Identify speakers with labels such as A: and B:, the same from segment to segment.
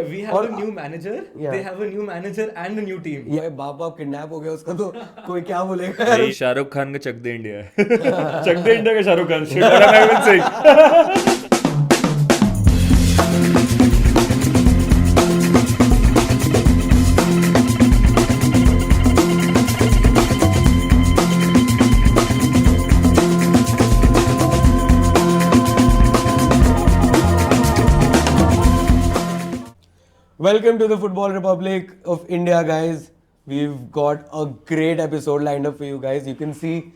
A: We have a new manager. They have a new manager and a new team.
B: ये बाप kidnap हो गया उसका तो कोई क्या बोलेगा
C: ये शाहरुख खान का चक दे इंडिया है चक दे इंडिया का Shahrukh Khan shit what am I even saying
B: Welcome to the Football Republic of India, guys. We've got a great episode lined up for you guys. You can see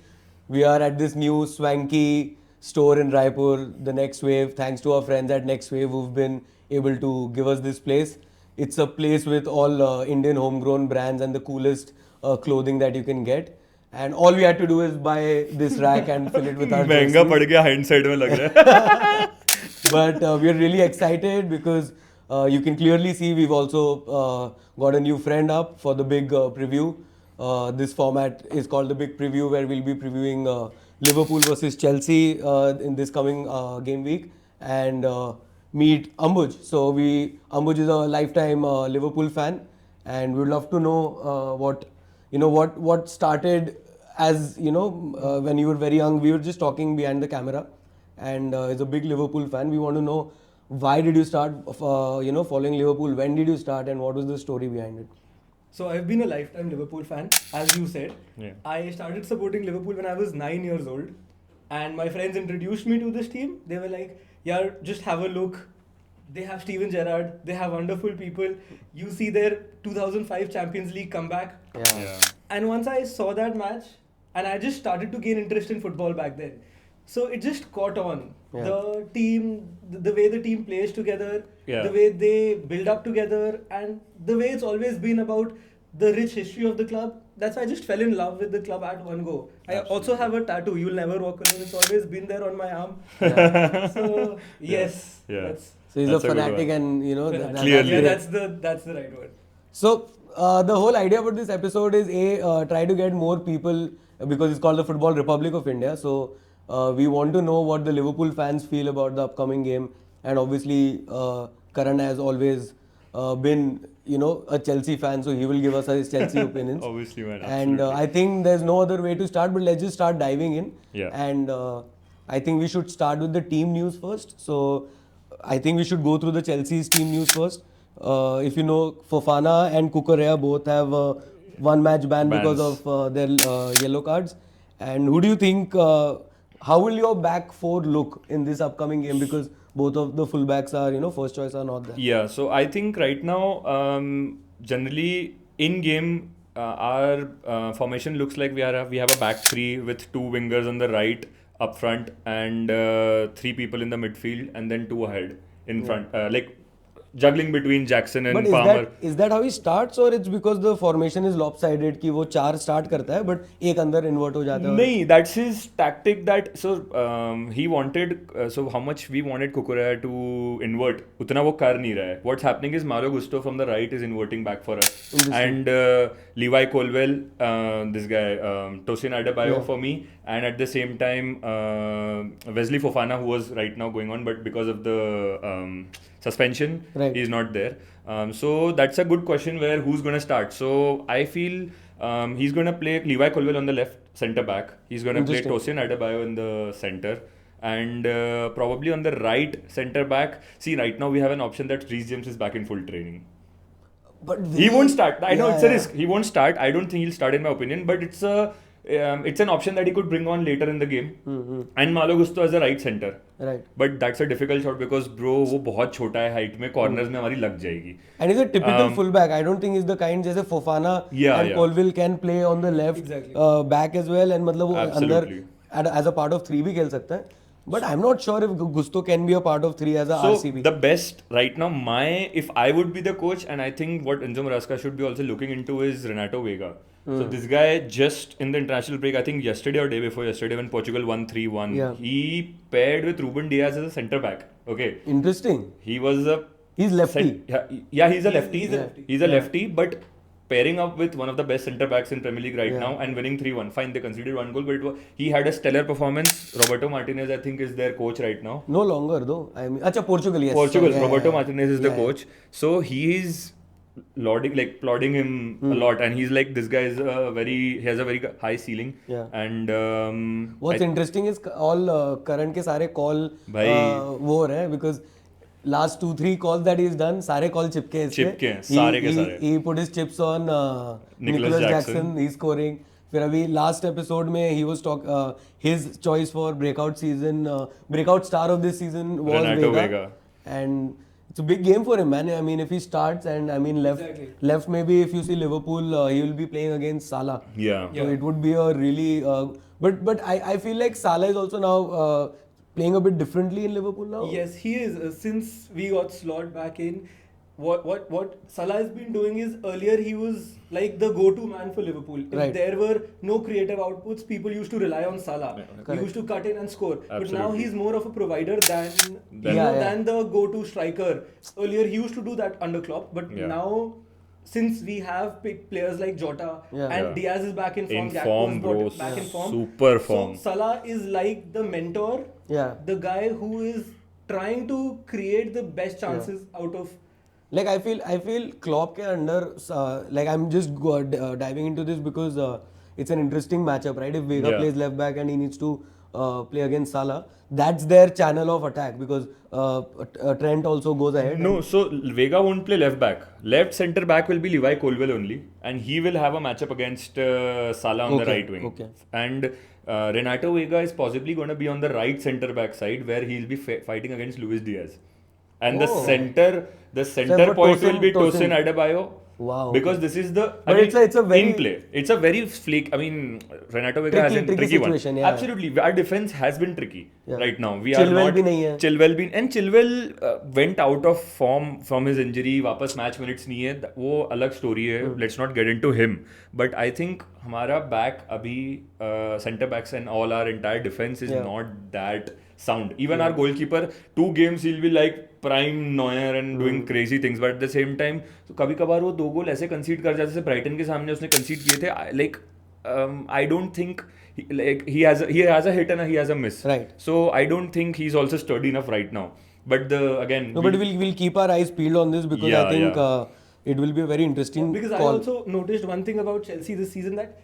B: we are at this new swanky store in Raipur, the Next Wave. Thanks to our friends at Next Wave who've been able to give us this place. It's a place with all Indian homegrown brands and the coolest clothing that you can get. And all we had to do is buy this rack and fill it with our
C: महंगा पड़ गया hindsight में लग रहा है
B: But we are really excited because you can clearly see we've also got a new friend up for the big preview. This format is called the Big Preview, where we'll be previewing Liverpool versus Chelsea in this coming game week, and meet Ambuj. So Ambuj is a lifetime Liverpool fan, and we'd love to know what started as when you were very young. We were just talking behind the camera, and is a big Liverpool fan. We want to know, why did you start following Liverpool? When did you start, and what was the story behind it?
A: So I've been a lifetime Liverpool fan, as you said.
C: Yeah.
A: I started supporting Liverpool when I was 9 years old, and my friends introduced me to this team. They were like, "Yeah, just have a look. They have Steven Gerrard. They have wonderful people. You see their 2005 Champions League comeback."
C: yeah.
A: And once I saw that match, and I just started to gain interest in football back then. So it just caught on.
B: Yeah.
A: The team, the way the team plays together,
C: Yeah.
A: the way they build up together, and the way it's always been about the rich history of the club. That's why I just fell in love with the club at one go. I also have a tattoo, "You'll Never Walk Alone." It's always been there on my arm. So yes,
C: Yeah.
A: That's
B: So he's
C: That's
B: a
C: a good
B: fanatic,
C: one.
B: and
C: Clearly.
A: yeah,
B: that's great.
A: that's the right word.
B: So the whole idea about this episode is try to get more people, because it's called the Football Republic of India. So we want to know what the Liverpool fans feel about the upcoming game, and obviously Karan has always been a Chelsea fan, so he will give us his Chelsea opinions.
C: Obviously, man,
B: And
C: absolutely.
B: I think there's no other way to start, but let's just start diving in.
C: Yeah.
B: And I think we should start with the team news first. So I think we should go through the Chelsea's team news first. If you know, Fofana and Cucurella both have one match ban because
C: Bans.
B: of their yellow cards. And who do you think, how will your back four look in this upcoming game? Because both of the fullbacks are, first choice are not there.
C: Yeah, so I think right now, generally in game, our formation looks like we have a back three with two wingers on the right up front and three people in the midfield and then two ahead in front, like juggling between Jackson and
B: But
C: Palmer.
B: is that how he starts, or it's because the formation is lopsided कि वो चार start करता है but एक अंदर invert हो जाता है?
C: नहीं, that's his tactic. That so he wanted so how much we wanted Cucurella to invert, उतना वो कर नहीं रहा है. What's happening is Malo Gusto from the right is inverting back for us, and Levi Colwill, this guy Tosin Adebayo for me, and at the same time Wesley Fofana, who was right now going on, but because of the suspension,
B: Right.
C: he's not there. So that's a good question where who's going to start. So I feel he's going to play Levi Colwill on the left centre back. He's going to play Tosin Adebayo in the centre. And probably on the right centre back. See, right now we have an option that Reece James is back in full training.
B: But
C: He won't start. I know
B: Yeah,
C: it's a
B: yeah.
C: risk. He won't start. I don't think he'll start in my opinion. But it's an option that he could bring on later in the game. And Malo Gusto as a right centre.
B: Right.
C: But that's a difficult shot because bro वो बहुत छोटा है height में, corners में हमारी लग जाएगी.
B: And he's a typical fullback. I don't think he's the kind जैसे Fofana and Colwill can play on the left
A: Exactly.
B: back as well, and मतलब वो अंदर
C: Absolutely.
B: as a part of three भी खेल सकता है. But I'm not sure if Gusto can be a part of three as a
C: So
B: RCB.
C: the best right now, if I would be the coach, and I think what Enzo Maresca should be also looking into is Renato Vega. So this guy just in the international break, I think yesterday or day before yesterday when Portugal won 3-1,
B: Yeah.
C: he paired with Ruben Diaz as a centre back. Okay,
B: Interesting.
C: he was a
B: He's lefty.
C: yeah, he's a lefty.
A: he's a lefty.
C: He's a lefty, but pairing up with one of the best centre backs in Premier League right now and winning 3-1. Fine, they conceded 1 goal, but he had a stellar performance. Roberto Martinez, I think, is their coach right now.
B: No longer though. I mean, Portugal, yes.
C: Portugal.
B: Yeah,
C: Roberto
B: yeah.
C: Martinez is the coach. So he is applauding him a lot, and he's like, this guy is he has a very high ceiling.
B: Yeah.
C: And
B: what's interesting is all Karan ke sare call वो हो रहे हैं because last 2-3 calls that he's done, सारे call चिपके हैं इसके.
C: चिपके हैं, सारे के सारे.
B: He put his chips on Nicholas Jackson. He's scoring. फिर अभी last episode में he was his choice for breakout star of this season was
C: Renato
B: Vega. And it's a big game for him, man. I mean, if he starts and I mean left maybe if you see Liverpool, he will be playing against Salah.
C: Yeah.
B: So it would be a really but I feel like Salah is also now playing a bit differently in Liverpool now.
A: Yes, he is. Since we got Slot back in, what Salah has been doing is earlier he was like the go-to man for Liverpool. If there were no creative outputs, people used to rely on Salah. He used to cut in and score.
C: Absolutely.
A: But now he's more of a provider than the go-to striker. Earlier he used to do that under Klopp, but now since we have picked players like Jota and Diaz is back in form, Gakpo is back in form.
C: Super form.
A: So Salah is like the mentor, the guy who is trying to create the best chances out of.
B: Like I feel Klopp ke under like I'm just diving into this because it's an interesting matchup, right? If Vega plays left back and he needs to play against Salah, that's their channel of attack because Trent also goes ahead.
C: No, so Vega won't play left back. Left centre back will be Levi Colwill only, and he will have a matchup against Salah on the right wing.
B: Okay.
C: And Renato Vega is possibly going to be on the right centre back side where he'll be fighting against Luis Diaz. And the center point will be Tosin Adebayo.
B: Wow.
C: Because this is the
B: it's a very
C: in play. It's a very Renato Vega has a tricky one.
B: Yeah.
C: Absolutely, our defense has been tricky right now. Chilwell went out of form from his injury. वापस match minutes नहीं है. वो अलग story है. Let's not get into him. But I think हमारा back अभी centre backs and all our entire defense is not that sound. Even our goalkeeper, 2 games he'll be like prime Neuer and doing crazy things, but at the same time so कभी कभार वो 2 गोल ऐसे concede कर जाते जैसे Brighton के सामने उसने concede किए थे. Like I don't think he has a hit and he has a miss.
B: Right.
C: So I don't think he's also sturdy enough right now. But
B: but we'll keep our eyes peeled on this because I think it will be a very interesting
A: because
B: call.
A: I also noticed one thing about Chelsea this season that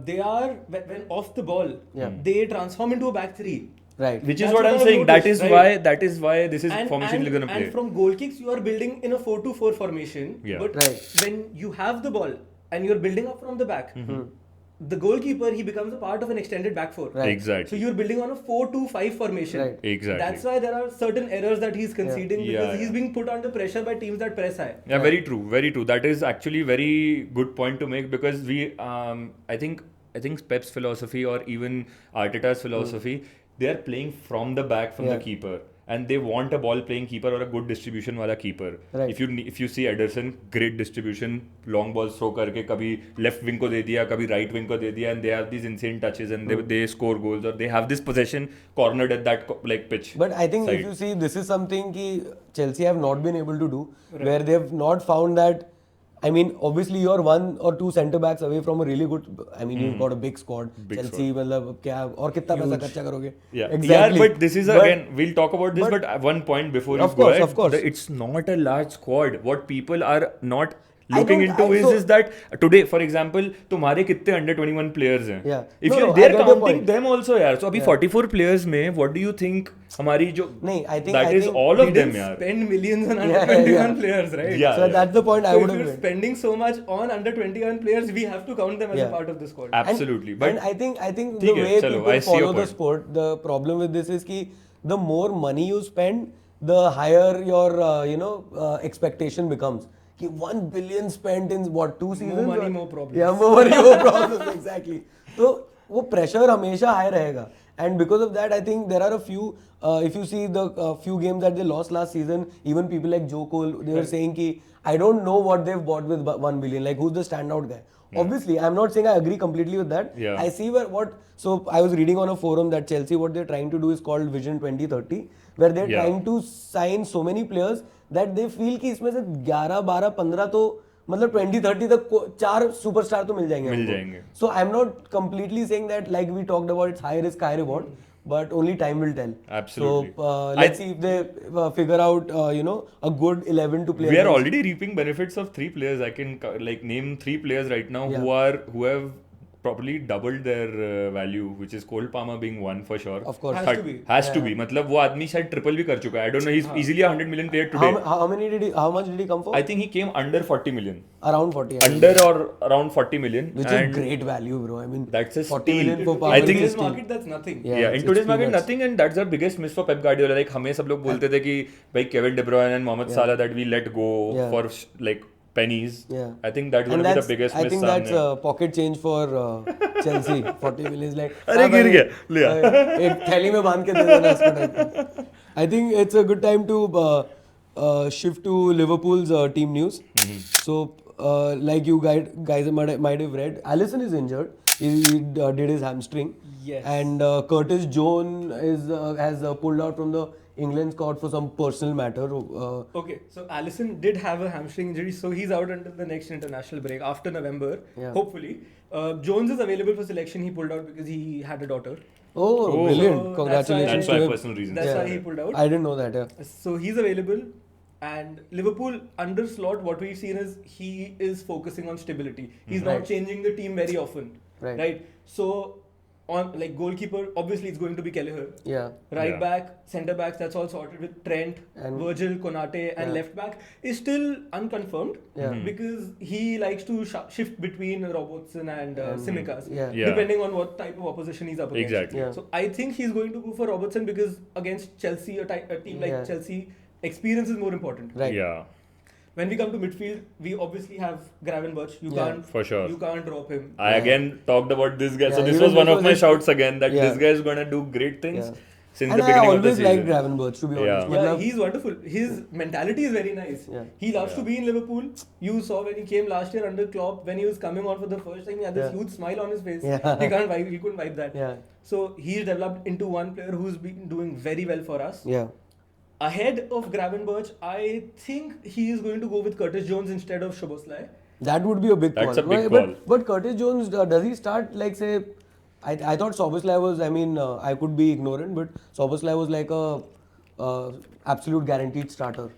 A: they are when off the ball they transform into a back 3.
B: Right.
C: Which is what I'm saying. Noticed, that is why this is formation you're going to play.
A: And from goal kicks, you are building in a 4-2-4 formation.
C: Yeah.
A: But when you have the ball and you're building up from the back, the goalkeeper, he becomes a part of an extended back 4.
B: Right.
C: Exactly.
A: So you're building on a 4-2-5 formation.
B: Right.
C: Exactly.
A: That's why there are certain errors that he's conceding because he's being put under pressure by teams that press high.
C: Yeah, very true. Very true. That is actually very good point to make because we, I think Pep's philosophy or even Arteta's philosophy, they are playing from the back from the keeper. And they want a ball playing keeper or a good distribution wala keeper.
B: Right.
C: If you see Ederson, great distribution, long balls throw करके कभी left wing को दे दिया, कभी right wing को दे दिया, and they have these insane touches and they score goals or they have this possession cornered at that like pitch.
B: But I think if you see, this is something ki Chelsea have not been able to do, where they have not found that. I mean, obviously you're 1 or 2 centre backs away from a really good. I mean, you've got a big squad. Chelsea, मतलब क्या और कितना पैसा खर्चा करोगे?
C: Yeah,
B: exactly.
C: Yeah, but this is again. We'll talk about this. But at one point before you go ahead,
B: of course,
C: it's not a large squad. What people are not looking into is that today, for example, तुम्हारे कितने under 21 players हैं?
B: Yeah.
C: If they're counting them also, यार. So अभी 44 players में, what do you think? हमारी जो
B: I think
C: all of them, यार.
A: Spend millions on under 21 players, right?
C: Yeah.
B: So that's the point I would have
A: if
B: made.
A: you're spending so much on under 21 players, we have to count them as a part of the squad.
C: Absolutely.
B: And I think the way people follow the sport, the problem with this is कि the more money you spend, the higher your expectation becomes. 1 billion spent in what 2 seasons?
A: More money, more problems.
B: Yeah, more money, more problems. Exactly. So वो pressure हमेशा high रहेगा. And because of that, I think there are a few. If you see the few games that they lost last season, even people like Joe Cole, they were saying कि I don't know what they've bought with 1 billion. Like who's the standout guy? Obviously, I'm not saying I agree completely with that.
C: Yeah.
B: I see so I was reading on a forum that Chelsea, what they're trying to do is called Vision 2030, where they're trying to sign so many players that they feel कि इसमें से 11, 12, 15 तो मतलब 2030 तक 4 superstar तो मिल जाएंगे
C: मिल
B: हमको.
C: जाएंगे.
B: So I'm not completely saying that like we talked about it's high risk, high reward, but only time will tell.
C: Absolutely.
B: So let's see if they figure out a good 11 to play.
C: We are
B: against.
C: already reaping benefits of 3 players. I can like name 3 players right now
B: Yeah.
C: who have probably doubled their value, which is Cole Palmer being one for sure.
B: Of course.
A: Has to be.
C: Has to be. मतलब वो आदमी शायद triple भी कर चुका है. I don't know. He's easily a 100 million player today.
B: How much did he come for?
C: I think he came under 40 million.
B: Around 40. I
C: Under or around 40 million.
B: Which is great value, bro. I mean,
C: That's a
B: 40
C: steal.
B: million for Palmer.
C: I
A: In
C: think
A: today's market, that's nothing.
C: Yeah, in
B: it's
C: today's market,
B: peanuts.
C: nothing, and that's the biggest miss for Pep Guardiola. Like हमें सब लोग बोलते थे कि भाई Kevin De Bruyne and Mohamed Salah that we let go for like pennies.
B: Yeah.
C: I think that would be the biggest miss.
B: I think that's pocket change for Chelsea. 40 million is like.
C: अरे गिर गया ले आ.
B: एक थैली में बांध के दे देना इसको type. I think it's a good time to shift to Liverpool's team news. So, like you guys might have read, Alisson is injured. He did his hamstring.
A: Yes.
B: And Curtis Jones has pulled out from the England squad for some personal matter.
A: Okay, so Alisson did have a hamstring injury, so he's out until the next international break after November, hopefully. Jones is available for selection. He pulled out because he had a daughter.
B: Oh, brilliant.
A: So
B: Congratulations
C: That's
B: to
C: why
B: him.
C: personal reasons.
A: That's why he pulled out.
B: I didn't know that, yeah.
A: So he's available, and Liverpool under Slot, what we've seen is he is focusing on stability. He's not changing the team very often, right? So on like goalkeeper, obviously it's going to be Kelleher.
B: Yeah.
A: Right back, centre backs, that's all sorted with Trent,
B: And
A: Virgil, Konate, and left back is still unconfirmed because he likes to shift between Robertson and Tsimikas, depending on what type of opposition he's up against.
C: Exactly.
B: Yeah.
A: So I think he's going to go for Robertson because against Chelsea, a team like Chelsea, experience is more important.
B: Right.
C: Yeah.
A: When we come to midfield, we obviously have Gravenberch. You can't
C: for sure.
A: You can't drop him.
C: I again talked about this guy.
B: Yeah,
C: So this
B: even
C: was one of
B: before
C: my
B: this-
C: shouts again that this guy is gonna do great things since
B: And
C: the beginning
B: I
C: of the
B: always
C: season.
B: liked Gravenberch, to be honest.
C: Yeah.
A: Yeah,
B: Matlab-
A: he's wonderful. His mentality is very nice.
B: Yeah.
A: He loves to be in Liverpool. You saw when he came last year under Klopp, when he was coming on for the first time, he had this huge smile on his face.
B: Yeah.
A: He couldn't wipe that.
B: Yeah.
A: So he's developed into one player who's been doing very well for us.
B: Yeah.
A: Ahead of Gravenberch, I think he is going to go with Curtis Jones instead of Szoboszlai.
B: That would be a big
C: That's
B: call.
C: a big
B: but,
C: call.
B: But Curtis Jones, does he start like say? I thought Szoboszlai was. I mean, I could be ignorant, but Szoboszlai was like a absolute guaranteed starter.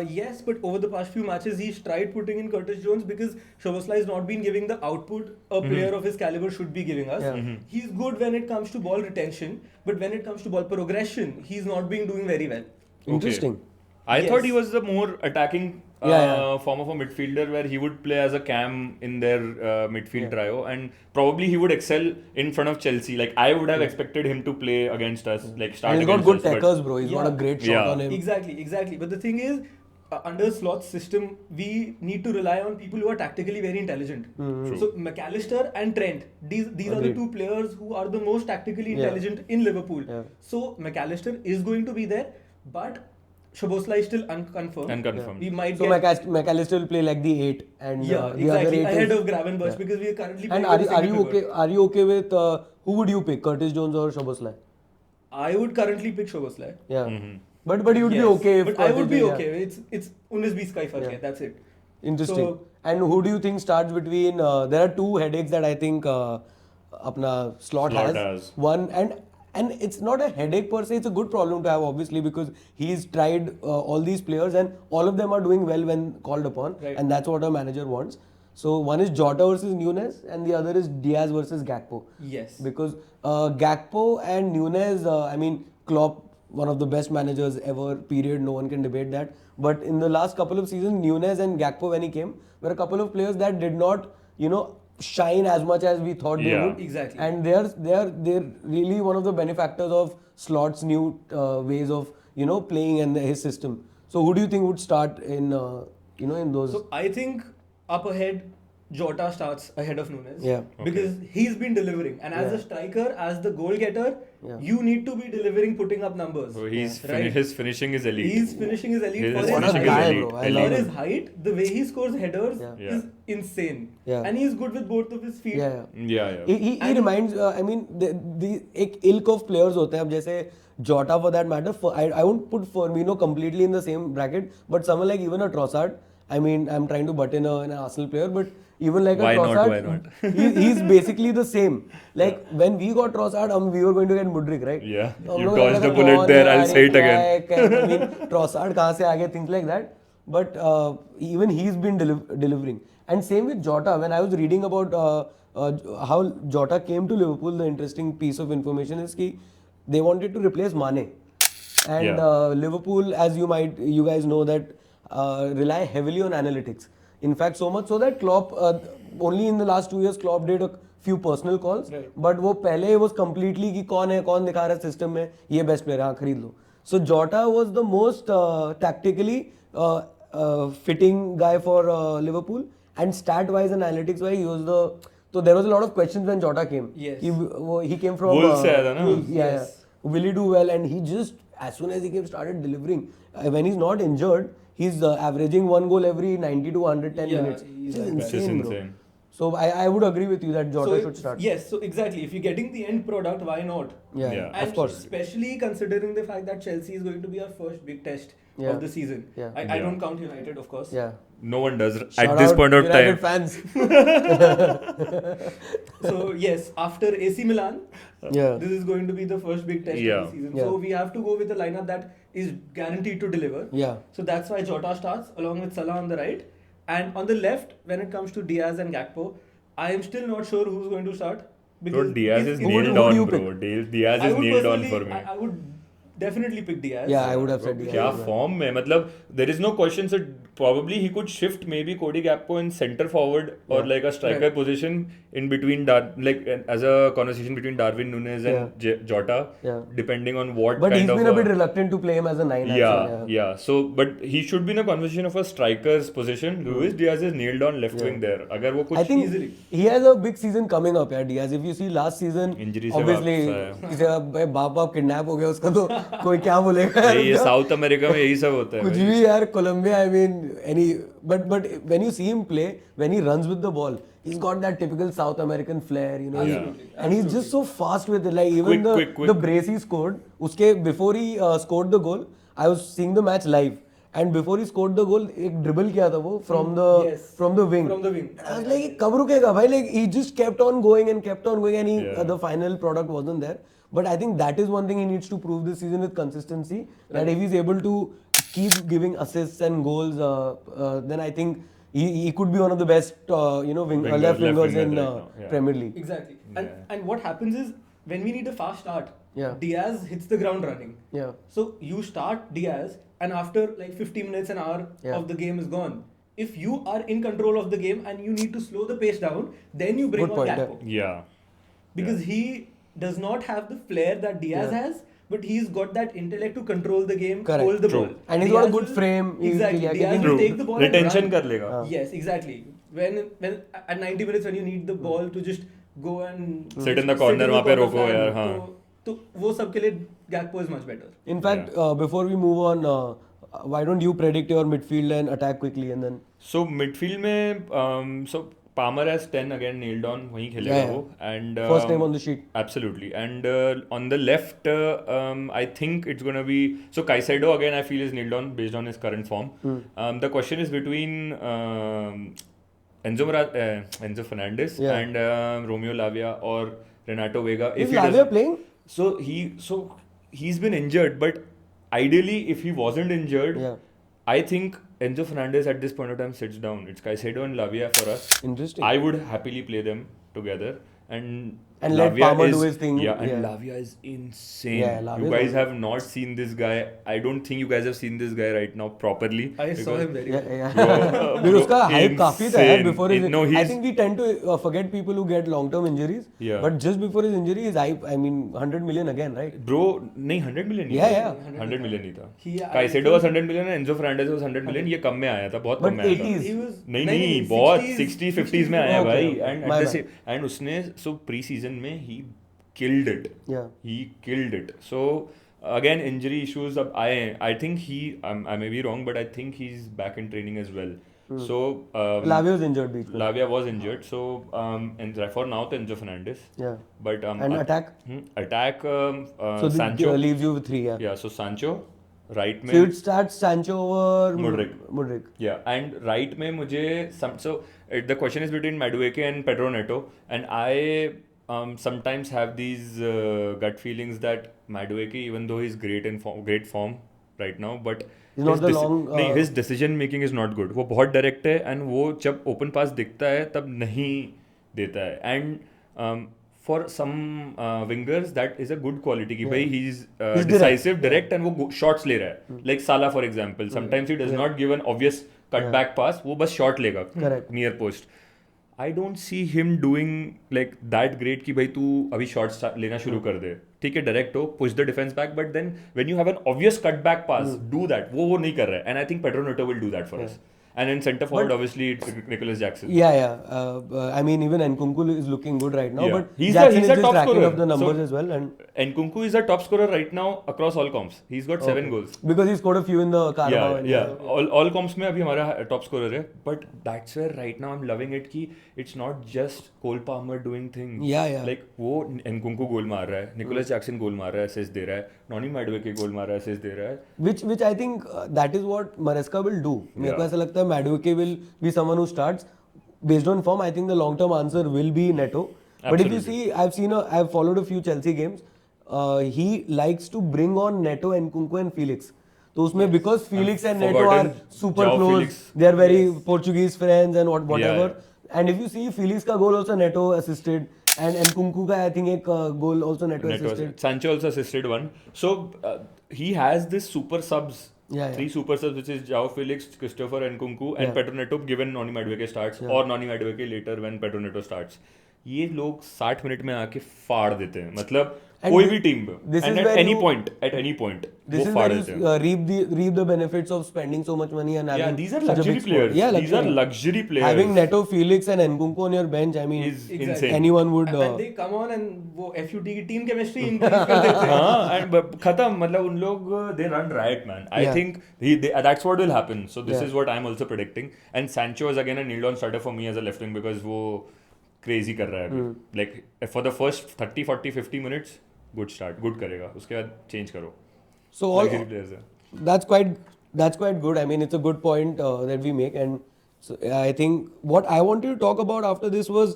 A: Yes, but over the past few matches, he's tried putting in Curtis Jones because Szoboszlai has not been giving the output a player of his caliber should be giving us.
B: Yeah.
A: He's good when it comes to ball retention, but when it comes to ball progression, he's not been doing very well.
B: Interesting.
C: I
A: Yes.
C: thought he was the more attacking form of a midfielder where he would play as a cam in their midfield trio and probably he would excel in front of Chelsea. Like I would have expected him to play against us, like start
B: And he's got
C: against
B: good
C: us, but-
B: techers, bro. He's got a great shot
C: Yeah.
B: on him.
A: Exactly. But the thing is, under Slot's system, we need to rely on people who are tactically very intelligent. So McAllister and Trent, these are the
B: Agreed.
A: two players who are the most tactically intelligent in Liverpool.
B: Yeah.
A: So McAllister is going to be there, but Szoboszlai is still unconfirmed.
C: Unconfirmed.
A: We might
B: So
A: get
B: McAllister will play like the 8 and the other 8
A: ahead
B: is,
A: of Gravenberch because we are currently
B: And
A: playing
B: are,
A: with a
B: are you
A: single
B: okay?
A: pivot.
B: Are you okay with who would you pick, Curtis Jones or Szoboszlai?
A: I would currently pick Szoboszlai.
B: Yeah. But you would be
A: Yes,
B: okay if
A: but I would
B: Curtis
A: be
B: Jones-
A: okay. It's 19-20 का ही फर्क है. That's it.
B: Interesting.
A: So-
B: And who do you think starts between? There are two headaches that I think apna Slot has. One and it's not a headache per se. It's a good problem to have, obviously, because he's tried all these players and all of them are doing well when called upon,
A: Right.
B: and that's what a manager wants. So one is Jota versus Nunez, and the other is Diaz versus Gakpo.
A: Yes.
B: Because Gakpo and Nunez, I mean, Klopp, one of the best managers ever, period, no one can debate that. But in the last couple of seasons, Nunez and Gakpo, when he came, were a couple of players that did not, shine as much as we thought they
C: Yeah.
B: would.
A: Exactly.
B: And they're really one of the benefactors of Slot's new ways of, playing and his system. So who do you think would start in, in those?
A: So I think up ahead, Jota starts ahead of Nunez.
B: Yeah.
A: Because he's been delivering. And as a striker, as the goal getter, you need to be delivering, putting up numbers.
C: So he's
A: right?
C: his finishing is elite.
A: He's finishing his elite.
C: His
A: For
C: finishing
A: his
C: is
A: height,
C: elite.
B: bro. I love
A: for
B: him.
A: his height, the way he scores headers
C: Yeah.
A: is insane.
B: Yeah.
A: And he's good with both of his feet.
B: Yeah.
C: Yeah.
B: He reminds, I mean, the एक ilk of players होते हैं अब जैसे Jota for that matter. I won't put Firmino completely in the same bracket, but someone like even a Trossard I mean, I'm trying to butt in an Arsenal player, but even like
C: Why
B: a
C: not?
B: Trossard,
C: Why not?
B: he's basically the same. Like when we got Trossard, we were going to get Mudryk, right?
C: Yeah.
B: तो हम
C: You
B: लोग
C: dodged
B: लगा
C: a
B: था,
C: bullet
B: कौन
C: there,
B: है
C: I'll
B: यार,
C: say it
B: क्या
C: again.
B: है, I mean, Trossard कहाँ से आ गए, things like that. But even he's been delivering. And same with Jota. When I was reading about how Jota came to Liverpool, the interesting piece of information is that they wanted to replace Mane. And
C: Yeah.
B: Liverpool, as you guys know, that rely heavily on analytics. In fact, so much so that Klopp, only in the last 2 years, Klopp did a few personal calls.
A: Right.
B: But वो पहले was completely कि कौन है, कौन दिखा रहा है system में, ये best player है, हाँ खरीद लो. So Jota was the most tactically fitting guy for Liverpool, and stat-wise and analytics-wise, he was the. So there was a lot of questions when Jota came.
A: Yes.
B: He came from
C: Wolves से आया था ना?
B: Wolves, yeah,
A: Yes.
B: yeah. Will he do well? And he just, as soon as he came, started delivering. When he's not injured, he's averaging 1 goal every 90 to 110
A: Yeah,
B: minutes.
A: he's
B: Which is
A: like that.
C: Which is
B: insane, bro.
C: insane.
B: So I would agree with you that Jota
A: So
B: should start.
A: Yes, so exactly. If you're getting the end product, why not?
B: Yeah,
C: Yeah.
A: And
B: of course.
A: especially considering the fact that Chelsea is going to be our first big test
B: Yeah.
A: of the season.
B: Yeah.
A: I
C: Yeah.
A: don't count United, of course.
B: Yeah.
C: No one does
B: Shout
C: at this
B: out
C: point of
B: United
C: time.
B: fans.
A: So yes, after AC Milan,
B: Yeah.
A: this is going to be the first big test
C: Yeah.
A: of the season.
B: Yeah.
A: So we have to go with a lineup that is guaranteed to deliver.
B: Yeah.
A: So that's why Jota starts along with Salah on the right. And on the left, when it comes to Diaz and Gakpo, I am still not sure who's going to start.
C: Bro, Diaz is
B: who do
C: nailed
B: you
C: on, bro. Diaz
A: I
C: is
A: would
C: nailed on
A: personally-
C: for me.
A: I would definitely pick Diaz.
B: Yeah, I would have said
C: क्या
B: Diaz.
C: Form में मतलब there is no question so probably he could shift maybe Cody Gakpo in center forward or
B: Yeah.
C: like a striker
A: Right.
C: position in between like as a conversation between Darwin Núñez and Jota
B: Yeah.
C: depending on what
B: But
C: kind
B: he's
C: of
B: been a bit reluctant to play him as a 9.
C: yeah,
B: actually,
C: yeah. So, but he should be in a conversation of a striker's position. Luis Diaz is nailed on left wing there. अगर वो
B: I
C: कुछ
B: think
A: easily.
B: he has a big season coming up, yeah, Diaz. If you see last season,
C: Injury से
B: obviously,
C: वापस
B: किसी का बाप kidnap हो गया उसका तो कोई क्या बोलेगा
C: ये साउथ अमेरिका में यही सब होता है
B: कुछ
C: भाई.
B: भी यार Colombia, I mean, but when you see him play, when he runs with the ball, he's got that typical South American flair, you know.
A: Absolutely.
B: And he's just so fast with it. Like even
C: Quick.
B: the brace he scored, uske before he scored the goal, I was seeing the match live. And before he scored the goal, एक dribble किया था वो from the
A: Yes.
B: from the wing.
A: From the wing.
B: I was like, कब रुकेगा भाई? Like he just kept on going and he
C: Yeah.
B: the final product wasn't there. But I think that is one thing he needs to prove this season with consistency. That if he's able to keep giving assists and goals, then I think he could be one of the best, left wingers in
C: right now, yeah.
B: Premier League.
A: Exactly.
C: Yeah.
A: And what happens is when we need a fast start,
B: Yeah.
A: Diaz hits the ground running.
B: Yeah.
A: So you start Diaz, and after like 50 minutes, an hour
B: Yeah.
A: of the game is gone. If you are in control of the game and you need to slow the pace down, then you bring
B: Good
A: on
B: point,
A: Gakpo.
C: Yeah.
A: Because he does not have the flair that Diaz
B: Yeah.
A: has, but he's got that intellect to control the game,
B: Correct.
A: hold the
C: True.
A: ball.
B: And he's got a
A: Diaz
B: good
A: will-
B: frame.
A: Exactly.
B: Yeah,
A: Diaz
B: he
A: will
B: can-
A: take the ball and
C: Retention
A: run.
C: कर लेगा.
A: Yes, exactly. When at 90 minutes when you need the ball to just go and
C: Sit in the corner, वहाँ पे रोको
A: flag,
C: यार, हाँ.
A: तो वो सब के लिए Gakpo is much better.
B: In fact, before we move on, why don't you predict your midfield and attack quickly and then?
C: So midfield में so Palmer has 10 again nailed on वहीं खेलेगा
B: Yeah, yeah.
C: वो and
B: First name on the sheet.
C: Absolutely. And on the left, I think it's going to be... So Caicedo, again, I feel is nailed on based on his current form. The question is between Enzo Fernandez
B: Yeah.
C: and Romeo Lavia or Renato Vega.
B: Is
C: he
B: Lavia
C: doesn't-
B: playing?
C: So he's been injured, but ideally, if he wasn't injured,
B: Yeah.
C: I think Enzo Fernandez at this point of time sits down. It's Caicedo and Lavia for us.
B: Interesting.
C: I would happily play them together and
B: And let
C: Lavia
B: Palmer
C: is,
B: do his thing.
C: Yeah, and
B: Yeah.
C: Lavia is insane.
B: Yeah, Lavia
C: you
B: is
C: guys
B: awesome.
C: have not seen this guy. I don't think you guys have seen this guy right now properly.
A: I saw him very
B: Yeah,
A: well.
B: yeah.
C: Bro,
B: Because उसका hype काफी था यार
C: insane.
B: before his.
C: No,
B: I
C: he's
B: think we tend to forget people who get long-term injuries.
C: Yeah.
B: But just before his injury, his hype. I mean, 100 million again, right?
C: bro. नहीं 100 million नहीं
B: Yeah,
C: था.
B: yeah.
C: 100 million नहीं था.
A: He- I
C: Caicedo
A: think-
C: was 100 million and Enzo Fernandez was 100 million. ये कम में आया था, बहुत
B: But
C: कम में आया था.
B: 80s.
A: He was
C: नहीं बहुत
A: 60s
C: 60-50s में आया
B: Okay,
C: भाई
B: okay.
C: and
B: My
C: at the
B: bad.
C: same and उसने so pre-season में he killed it.
B: Yeah.
C: He killed it. So again injury issues. I think I may be wrong, but I think he's back in training as well. So
B: Lavia was injured beach.
C: Lavia was injured. So and for now to Enzo Fernandez.
B: Yeah.
C: But
B: And attack?
C: attack
B: So
C: Sancho.
B: leaves you with 3. Yeah.
C: Yeah. So Sancho, right में
B: So it starts Sancho over
C: Mudryk. Yeah, and right में मुझे so the question is between Madueke and Pedro Neto, and I sometimes have these gut feelings that Madueke, even though he's great form right now, but
B: He's not the long.
C: नहीं, his decision making is not good. वो बहुत direct है, and वो जब open pass दिखता है तब नहीं देता है, and for some wingers that is a good quality कि भाई he's decisive, direct, and वो shots ले रहा है. Like Salah for example, sometimes he does not give an obvious cut back pass, वो बस shot लेगा near post. I don't see him doing like that great कि भाई तू अभी shots लेना शुरू कर दे. ठीक है, direct हो, push the defense back, but then when you have an obvious cut back pass, do that. वो नहीं कर रहा है, and I think Pedro Neto will do that for us. And in centre forward, obviously, it's Nicholas Jackson.
B: Yeah. I mean, even Nkunku is looking good right now,
C: Yeah.
B: but
C: He's
B: Jackson
C: a
B: is just
C: top
B: racking
C: scorer.
B: up the numbers
C: So,
B: as well. And
C: Nkunku is a top scorer right now across all comps. He's got 7 goals.
B: Because he scored a few in the Carabao.
C: Yeah. All comps में अभी हमारा top scorer है. But that's where right now I'm loving it कि it's not just Cole Palmer doing things.
B: Yeah.
C: Like वो Nkunku गोल मार रहा है, Nicholas Jackson गोल मार रहा है, assist दे रहा है, Noni Madueke गोल मार रहा है, assist दे रहा है.
B: Which I think that is what Maresca will do. मेरे को ऐसा लगता है Madueke will be someone who starts based on form. I think the long term answer will be Neto. But if you see, I've followed a few Chelsea games. He likes to bring on Neto, Nkunku and Felix. तो उसमें because Felix and Neto are super close, they are very Portuguese friends and whatever. And if you see, Felix का goal also Neto assisted, and Nkunku का I think एक goal also Neto assisted.
C: Sancho also assisted one. So he has this super subs.
B: Yeah.
C: 3 super subs, which is Joao Felix, Christopher Nkunku, and Pedro Neto, given Noni Madueke starts, or Noni Madueke later when Pedro Neto starts. ये लोग 60 minute में आके फाड़ देते हैं, मतलब कोई भी team and at any point
B: this is where you reap the benefits of spending so much money and having
C: these are
B: such a
C: luxury
B: big
C: players.
B: Yeah,
C: these are luxury players.
B: Having Neto, Felix and Nkunku on your bench, I mean,
C: is insane.
B: Anyone would.
A: And then they come on and वो FUT की team chemistry increase कर देते हैं.
C: हाँ, and खत्म, मतलब उन लोग they run riot, man. I think that's what will happen. So this is what I'm also predicting. And Sancho is again a nailed-on starter for me as a left wing because वो crazy कर रहा है अभी. Like for the first 30, 40, 50 minutes, good start, good करेगा. उसके बाद change करो.
B: So all that's quite good. I mean, it's a good point that we make, and so I think what I wanted to talk about after this was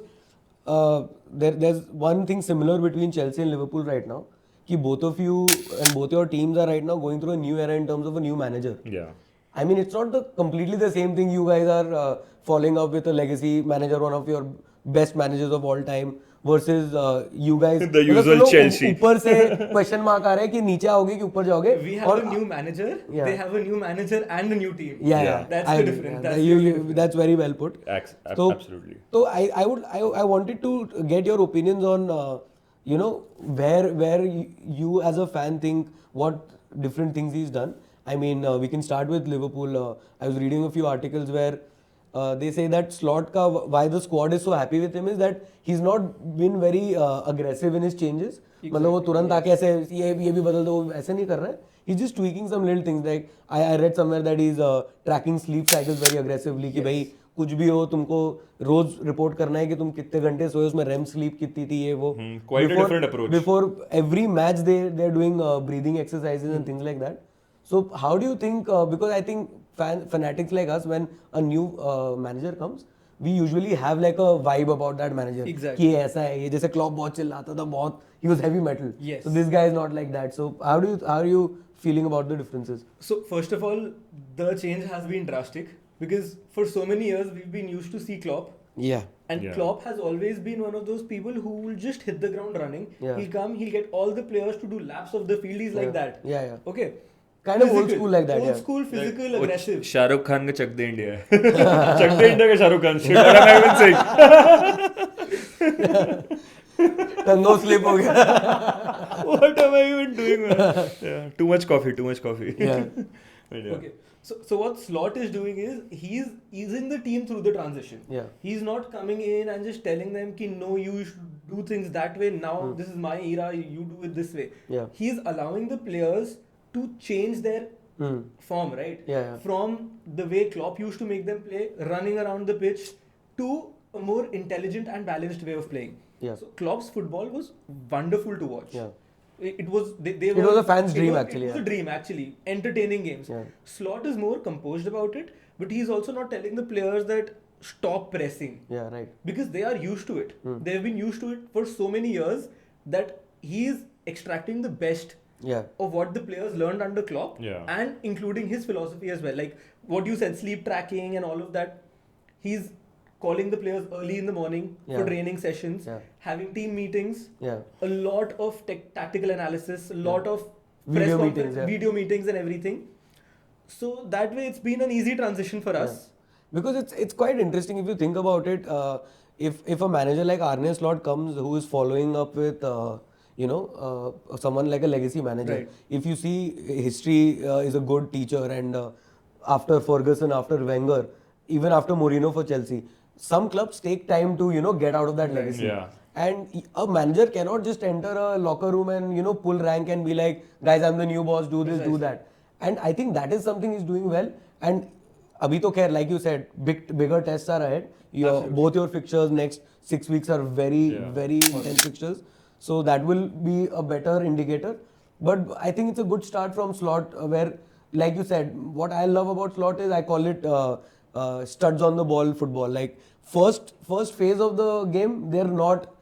B: there's one thing similar between Chelsea and Liverpool right now. Ki both of you and both your teams are right now going through a new era in terms of a new manager.
C: Yeah.
B: I mean, it's not completely the same thing. You guys are falling up with a legacy manager, one of your best managers of all time, versus you guys.
C: The usual Chelsea.
B: ऊपर से question mark आ रहा है कि नीचे आओगे कि ऊपर जाओगे.
A: We have a new manager. They have a new manager and a new team.
B: Yeah.
A: That's the difference.
B: That's very well put.
C: Absolutely.
B: So I wanted to get your opinions on where you as a fan think what different things he's done. I mean, we can start with Liverpool. I was reading a few articles where they say that Slot why the squad is so happy with him is that he's not been very aggressive in his changes. मतलब वो तुरंत आके ऐसे ये भी बदल दो ऐसे नहीं कर रहा है. He's just tweaking some little things. Like I read somewhere that he's tracking sleep cycles very aggressively. कि भाई कुछ भी हो तुमको रोज रिपोर्ट करना है कि तुम कितने घंटे सोए, उसमें REM sleep कितनी थी, ये वो.
C: Quite a different approach.
B: Before every match they're doing breathing exercises and things like that. So how do you think? Because I think fanatics like us, when a new manager comes, we usually have like a vibe about that manager.
A: Exactly.
B: कि ऐसा है ये, जैसे Klopp बहुत चिल्लाता था, बहुत he was heavy metal.
A: Yes.
B: So this guy is not like that. So how are you feeling about the differences?
A: So first of all, the change has been drastic because for so many years we've been used to see Klopp.
B: Yeah.
A: And Klopp has always been one of those people who will just hit the ground running.
B: Yeah.
A: He'll come, he'll get all the players to do laps of the field. He's like that.
B: Yeah.
A: Okay.
B: Kind of old school like that.
A: Old school, physical, aggressive.
C: Shahrukh Khan का चक दे India है. चक दे India का Shahrukh Khan. Shit, what am I even saying?
B: Tango slip हो गया.
C: What am I even doing, man? Yeah. Too much coffee.
B: Yeah.
A: Okay. So what Slot is doing is he's easing the team through the transition.
B: Yeah.
A: He's not coming in and just telling them ki no, you should do things that way. Now this is my era. You do it this way.
B: Yeah.
A: He's allowing the players to change their form, right?
B: Yeah.
A: From the way Klopp used to make them play, running around the pitch, to a more intelligent and balanced way of playing.
B: Yeah.
A: So Klopp's football was wonderful to watch.
B: Yeah.
A: It was they
B: It
A: were,
B: was a fan's
A: it
B: dream,
A: was-
B: actually,
A: It was
B: yeah.
A: a dream actually, entertaining games.
B: Yeah.
A: Slot is more composed about it, but he's also not telling the players that stop pressing
B: Yeah, right.
A: because they are used to it. They've been used to it for so many years that he is extracting the best
B: Yeah.
A: of what the players learned under Klopp,
C: Yeah.
A: and including his philosophy as well. Like what you said, sleep tracking and all of that. He's calling the players early in the morning
B: Yeah.
A: for training sessions,
B: Yeah.
A: having team meetings,
B: Yeah.
A: a lot of tactical analysis, a lot of
B: Video meetings, yeah.
A: video meetings and everything. So that way, it's been an easy transition for us.
B: Because it's quite interesting if you think about it. If a manager like Arne Slot comes, who is following up with someone like a legacy manager.
A: Right.
B: If you see history is a good teacher, and after Ferguson, after Wenger, even after Mourinho for Chelsea, some clubs take time to get out of that legacy.
C: Yeah.
B: And a manager cannot just enter a locker room and pull rank and be like, guys, I'm the new boss, do this, do that. And I think that is something he's doing well. And abhi to khair, like you said, bigger tests are ahead. Both your fixtures next 6 weeks are very intense fixtures. So that will be a better indicator. But I think it's a good start from Slot, where, like you said, what I love about Slot is I call it studs on the ball football. Like first phase of the game, they're not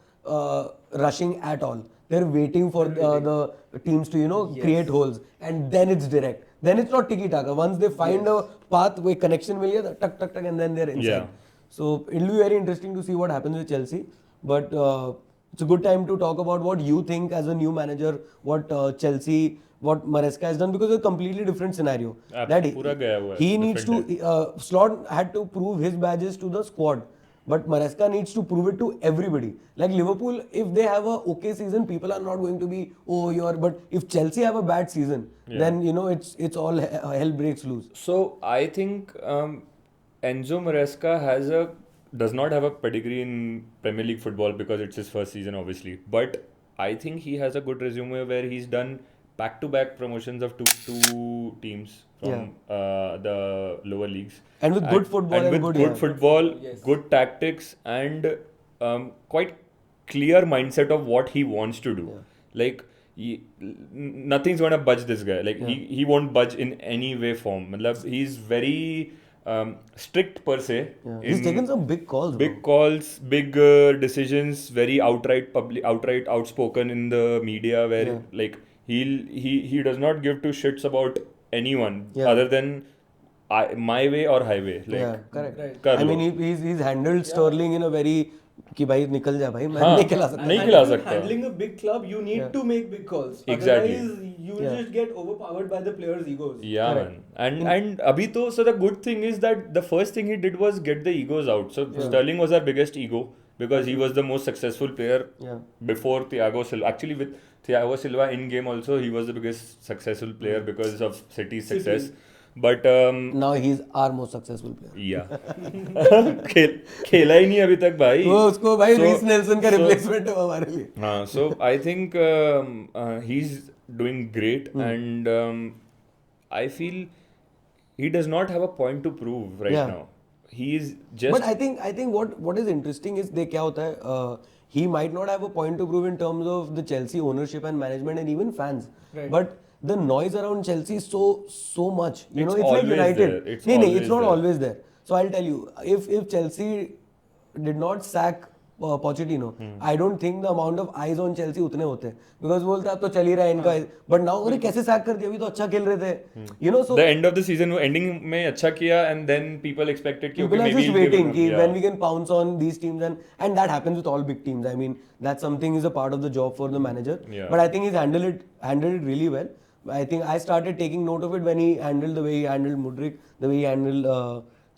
B: rushing at all. They're waiting for the teams to create holes, and then it's direct. Then it's not tiki taka. Once they find a path where connection will get tuck tuck tuck, and then they're inside.
C: Yeah.
B: So it'll be very interesting to see what happens with Chelsea. But it's a good time to talk about what you think as a new manager, what Chelsea, what Maresca has done, because it's a completely different scenario.
C: पूरा गया हुआ है,
B: He needs to,
C: different
B: Slot had to prove his badges to the squad. But Maresca needs to prove it to everybody. Like Liverpool, if they have a okay season, people are not going to be, but if Chelsea have a bad season, then it's all hell breaks loose.
C: So I think Enzo Maresca does not have a pedigree in Premier League football because it's his first season, obviously. But I think he has a good resume where he's done back-to-back promotions of two teams from the lower leagues.
B: And with good football and
C: with
B: good-
C: good
B: yeah.
C: football,
A: Yes.
C: good tactics, and quite clear mindset of what he wants to do. Like nothing's gonna budge this guy. Like he won't budge in any way, form. Matlab, he's very strict per se.
B: Yeah. He's taken some big calls.
C: Big
B: bro.
C: calls, big decisions, very outright outspoken in the media, where like he does not give two shits about anyone other than my way or highway. Like,
B: Yeah, correct.
A: Right.
C: कर
B: I
C: low.
B: mean, he's handled Sterling in a very कि भाई निकल जा भाई मैं
C: हाँ,
B: नहीं खिला सकता.
C: नहीं
A: And
C: खिला
A: when you're
C: सकता.
A: handling a big club, you need to make big calls.
C: Exactly.
A: Otherwise, you will just get overpowered by the players' egos.
C: Yeah,
B: Correct.
C: man. And abhi to, so the good thing is that the first thing he did was get the egos out. So Sterling was our biggest ego because he was the most successful player
B: Yeah.
C: before Thiago Silva. Actually, with Thiago Silva in game also, he was the biggest successful player because of City's success. But
B: Now he's our most successful player.
C: yeah, खेला ही नहीं अभी तक भाई.
B: वो उसको भाई
C: So-
B: रीस Nelson का
C: so-
B: replacement है वो हमारे लिए.
C: So I think he's doing great, and I feel he does not have a point to prove right
B: Yeah.
C: now. He is just.
B: But I think what is interesting is they क्या होता है he might not have a point to prove in terms of the Chelsea ownership and management and even fans.
A: Right.
B: But the noise around Chelsea is so much.
C: It's
B: It's like
C: always
B: United.
C: there. It's
B: No,
C: always
B: it's not
C: there.
B: always there. So I'll tell you, if Chelsea did not sack Pochettino, I don't think the amount of eyes on Chelsea उतने होते हैं. Because बोलते अब तो चल ही रहा है इनका. But now अरे कैसे sack कर दिया, अभी तो अच्छा खेल रहे थे. So
C: the end of the season, ending में अच्छा किया, and then people expected कि
B: people
C: okay,
B: are
C: maybe
B: just
C: he'll give
B: waiting
C: it up.
B: कि
C: Yeah.
B: when we can pounce on these teams, and that happens with all big teams. I mean, that's something is a part of the job for the manager.
C: Yeah.
B: But I think he's handled it really well. I think I started taking note of it when he handled the way he handled Mudryk, the way he handled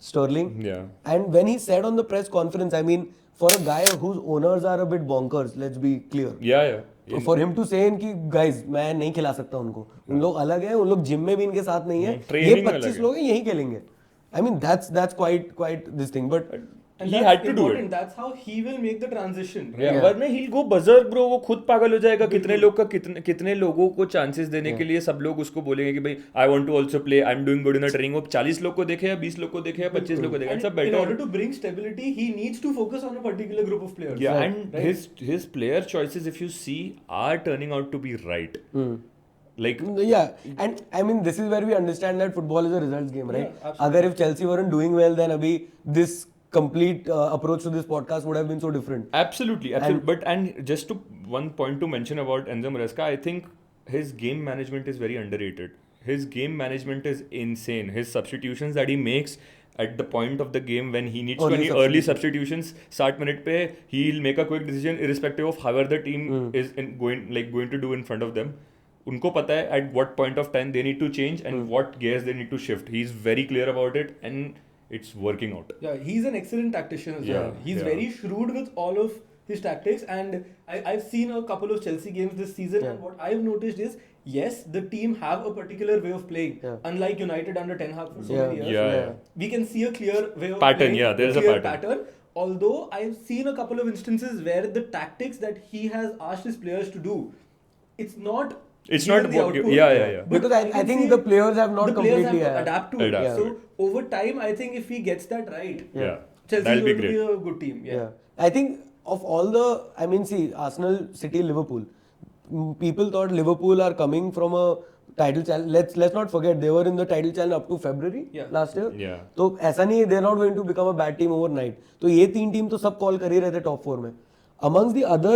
B: Sterling.
C: Yeah.
B: And when he said on the press conference, I mean, for a guy whose owners are a bit bonkers, let's be clear.
C: Yeah.
B: So for him to say कि guys मैं नहीं खिला सकता उनको, उन लोग अलग हैं, उन लोग जिम में भी इनके साथ नहीं है, ये
C: training में
B: 25
C: अलग है.
B: लोग हैं यही खेलेंगे. I mean that's quite this thing. But
A: And
C: he
A: that's
C: had to do
A: important.
C: it.
A: That's how he will make the transition.
C: Yeah. वरना he'll go berserk bro, वो खुद पागल हो जाएगा. कितने लोगों को chances देने के लिए सब लोग उसको बोलेंगे कि भाई I want to also play, I'm doing good in the training. वो 40 लोग को देखे या 20 लोग को देखे या 25 लोग को देखे.
A: And
C: It's a
A: in
C: better.
A: order to bring stability, he needs to focus on a particular group of players.
C: Yeah,
B: Right.
C: and
A: Right.
C: his player choices, if you see, are turning out to be right. Like
B: Yeah, and I mean this is where we understand that football is a results game, right?
A: Yeah, absolutely.
B: Agar if Chelsea weren't doing well, then abhi this complete approach to this podcast would have been so different.
C: absolutely. And just to one point to mention about Enzo Maresca, I think his game management is very underrated. His game management is insane. His substitutions that he makes at the point of the game when he needs
B: Early
C: to early substitutions, 60 minute pe he'll make a quick decision irrespective of however the team is going to do in front of them. उनको पता है at what point of time they need to change and what gears they need to shift. He's very clear about it and it's working out.
A: Yeah, he's an excellent tactician as well.
C: Yeah,
A: He's
C: yeah.
A: very shrewd with all of his tactics, and I've seen a couple of Chelsea games this season, and what I've noticed is, yes, the team have a particular way of playing.
B: Yeah.
A: Unlike United under Ten Hag for so
B: Yeah.
A: many years,
C: Yeah.
A: we can see a clear way of
C: Pattern,
A: playing.
C: yeah, there's a
A: clear
C: pattern.
A: Although I've seen a couple of instances where the tactics that he has asked his players to do, it's not.
C: It's
A: given
C: not
A: the
C: what-
A: output.
C: yeah.
A: But
B: Because
A: you
B: I
A: can
B: think
A: see
B: the players have not
A: the players have
B: completely
A: to adapt to it.
C: Adapt
A: So
C: to it.
A: over time, I think if he gets that right,
C: Yeah.
A: Chelsea
C: That'll be
A: will be
C: great.
A: a good team.
B: Yeah. I think of all the, I mean, see, Arsenal, City, Liverpool. People thought Liverpool are coming from a title challenge. Let's not forget they were in the title challenge up to February last year.
C: Yeah.
B: तो ऐसा नहीं they're not going to become a bad team overnight. तो ये तीन team तो सब call कर ही रहे थे टॉप 4 में. Amongst the other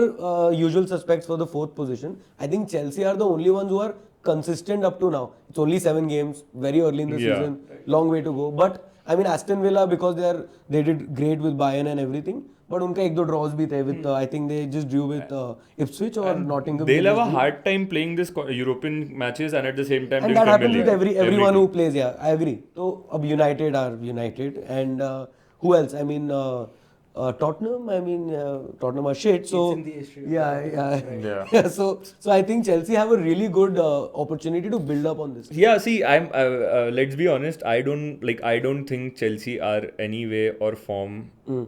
B: usual suspects for the 4th position, I think Chelsea are the only ones who are consistent up to now. It's only 7 games, very early in the
C: Yeah.
B: season, long way to go. But I mean Aston Villa because they did great with Bayern and everything. But उनका एक दो draws भी थे with I think they just drew with Ipswich or Nottingham.
C: They'll have a
B: Forest.
C: hard time playing this European matches and at the same time
B: And
C: doing
B: that
C: Premier
B: happens with
C: League.
B: everyone
C: team.
B: who plays. Yeah, I agree. So अब United are United and who else? I mean Tottenham. I mean Tottenham are shit. So
A: It's in the history of
B: yeah.
C: Yeah.
B: So I think Chelsea have a really good opportunity to build up on this.
C: Yeah, see, I'm. Let's be honest. I don't think Chelsea are any way or form.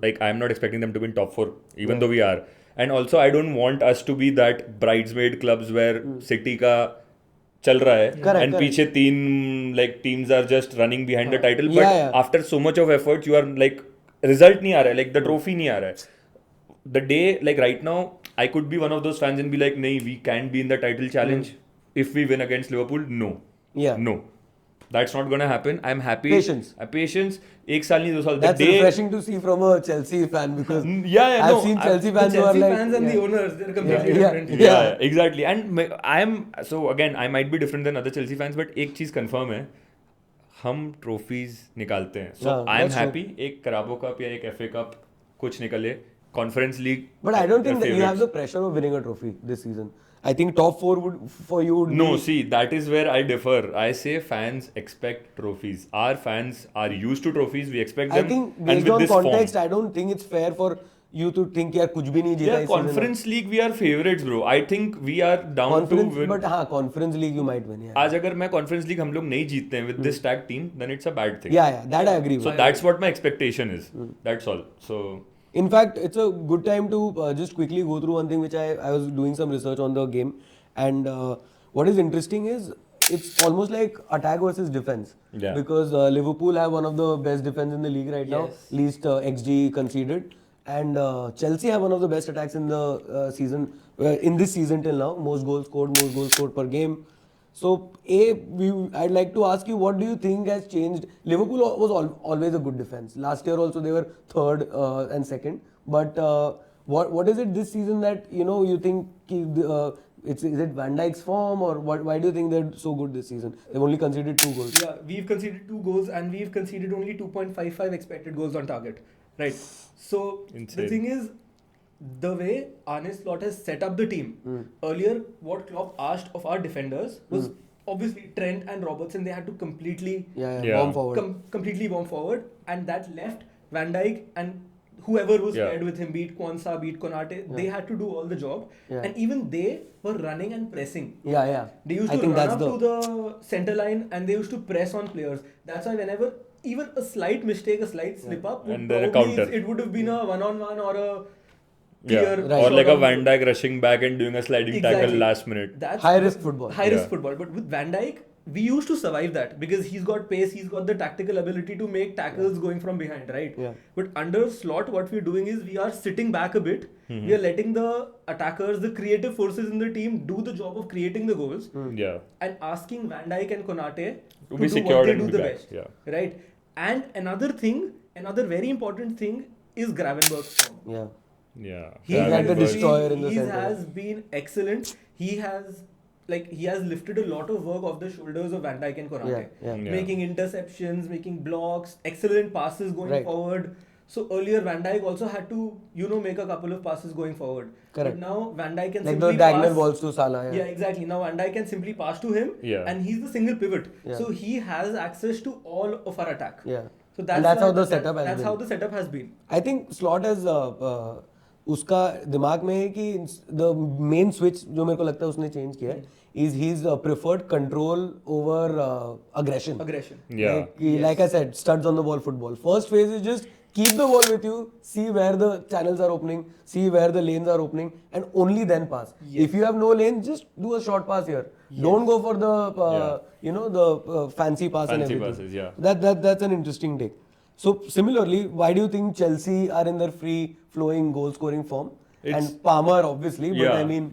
C: Like, I'm not expecting them to be in top 4, even though we are. And also, I don't want us to be that bridesmaid clubs where City का चल रहा है
B: Correct,
C: and
B: correct.
C: पीछे तीन like teams are just running behind the title. But
B: Yeah, yeah.
C: after so much of effort, you are like result नहीं आ रहा है, like the trophy नहीं आ रहा है. The day, like right now, I could be one of those fans and be like, "नहीं, we can't be in the title challenge if we win against Liverpool." No.
B: Yeah.
C: No. That's not gonna happen. I'm happy.
B: Patience.
C: Patience. एक साल नहीं 2 साल.
B: That's
C: the day.
B: refreshing to see from a Chelsea fan because
C: Yeah,
B: I've
C: no,
B: seen
C: I-
B: Chelsea
A: The
B: fans who are
A: Chelsea
B: like
A: fans and the owners, they're completely
B: Yeah.
A: different.
C: Yeah, exactly. And I'm so again, I might be different than other Chelsea fans, but एक चीज confirm है, हम trophies निकालते हैं. So
B: Yeah,
C: I'm
B: that's true.
C: happy. एक Carabao Cup या एक FA Cup कुछ निकले. Conference League.
B: But I don't think
C: we're
B: that you have the
C: favourites.
B: pressure of winning a trophy this season. I think top 4 would for you would
C: No,
B: be,
C: see, that is where I differ. I say fans expect trophies. Our fans are used to trophies. We expect
B: I
C: them.
B: think
C: and
B: based
C: with
B: on
C: this
B: context,
C: form.
B: I don't think it's fair for you to think यार कुछ भी नहीं जीता
C: Yeah,
B: इस season में.
C: Conference League we are favorites, bro. I think we are down
B: Conference,
C: to win.
B: but हाँ Conference League you might win. Yeah,
C: आज अगर मैं Conference League हम लोग नहीं जीतते हैं with this stacked team, then it's a bad thing.
B: yeah, that I agree with.
C: So that's what my expectation is. That's all. So
B: In fact, it's a good time to just quickly go through one thing which I was doing some research on the game, and what is interesting is it's almost like attack versus defense.
C: Yeah.
B: Because Liverpool have one of the best defense in the league right now,
A: Yes.
B: least XG conceded, and Chelsea have one of the best attacks in the season in this season till now. Most goals scored per game. So, I'd like to ask you, what do you think has changed? Liverpool was always a good defense. Last year also they were 3rd and 2nd. But what is it this season that you think is it Van Dijk's form, or why do you think they're so good this season? They've only conceded 2 goals.
A: Yeah, we've conceded 2 goals and we've conceded only 2.55 expected goals on target. Right. So
C: Insane.
A: the thing is, the way Arne Slot has set up the team. Earlier, what Klopp asked of our defenders was obviously Trent and Robertson. They had to completely
B: Yeah.
C: Yeah.
B: Bomb forward.
A: completely bomb forward, and that left Van Dijk and whoever was
C: Yeah.
A: paired with him, beat Kwanzaa, beat Konate, they had to do all the job.
B: Yeah.
A: And even they were running and pressing.
B: Yeah.
A: They used
B: I
A: to
B: think
A: run
B: that's
A: up to the center line and they used to press on players. That's why whenever even a slight mistake, a slight slip up, would
C: And then a
A: probably,
C: counter.
A: it would have been a one-on-one or a
C: Yeah,
A: clear
B: Right.
C: or like a
A: shot on
C: Van
A: goal.
C: Dijk rushing back and doing a sliding tackle
A: Exactly.
C: last minute.
A: That's
B: High risk football.
A: High risk
C: Yeah.
A: football. But with Van Dijk, we used to survive that because he's got pace, he's got the tactical ability to make tackles going from behind, right?
B: Yeah.
A: But under Slot, what we're doing is we are sitting back a bit.
C: Mm-hmm.
A: We are letting the attackers, the creative forces in the team, do the job of creating the goals,
C: Yeah.
A: and asking Van Dijk and Konate
C: To
A: to
C: be
A: do
C: secured
A: what they
C: and
A: do
C: be
A: the
C: back,
A: best,
C: yeah.
A: right? And another very important thing is Gravenberg's form.
B: Yeah.
C: Yeah.
A: He
B: He's like the
A: has
B: destroyer in the
A: he
B: centre.
A: has been excellent. He has lifted a lot of work off the shoulders of Van Dijk and Konate.
B: Yeah.
A: Making interceptions, making blocks, excellent passes going
B: Right.
A: forward. So earlier Van Dijk also had to, make a couple of passes going forward.
B: Correct.
A: But now Van Dijk can
B: Like
A: simply
B: the diagonal
A: pass.
B: balls to Salah.
A: Yeah, exactly. Now Van Dijk can simply pass to him,
C: Yeah.
A: and he's the single pivot.
B: Yeah.
A: So he has access to all of our attack.
B: Yeah.
A: So
B: And that's how the setup has
A: That's
B: been.
A: how the setup has been.
B: I think Slot has उसका दिमाग में है कि the main switch जो मेरे को लगता है उसने change किया है is his preferred control over aggression.
A: Aggression.
C: Yeah.
B: Like I said, studs on the ball football. First phase is just keep the ball with you, see where the channels are opening, see where the lanes are opening, and only then pass.
A: Yes.
B: If you have no lane, just do a short pass here. Don't go for the fancy pass and
C: Fancy
B: everything.
C: passes, yeah.
B: That's an interesting take. So similarly, why do you think Chelsea are in their free flowing goal scoring form?
C: It's-
B: And Palmer obviously, but
C: Yeah.
B: I mean,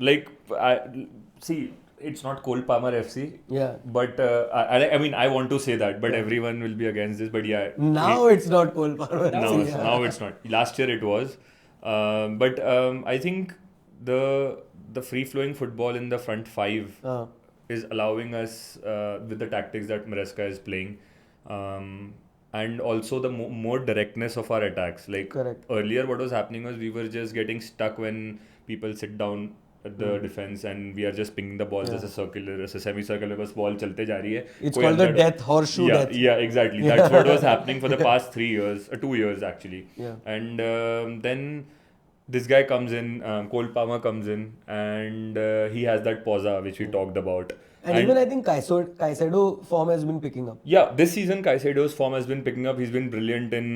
C: See, it's not Cole Palmer FC.
B: yeah.
C: But I mean, I want to say that, but everyone will be against this. But yeah,
B: Now it's not Cole Palmer.
C: now it's not. Last year it was, but I think the free flowing football in the front five is allowing us with the tactics that Maresca is playing, and also the more directness of our attacks. Like
B: Correct.
C: earlier, what was happening was we were just getting stuck when people sit down at the defense and we are just pinging the balls as a circular, as a semicircular, बस ball चलते जा रही है.
B: It's
C: कोई
B: called the
C: अंदर-
B: death horseshoe
C: yeah,
B: death.
C: Yeah, exactly. That's what was happening for the past 3 years, 2 years actually.
B: Yeah.
C: And then this guy comes in, Cole Palmer comes in, and he has that pausa which we talked about.
B: And even I think Caicedo form has been picking up.
C: Yeah, this season Caicedo's form has been picking up. He's been brilliant in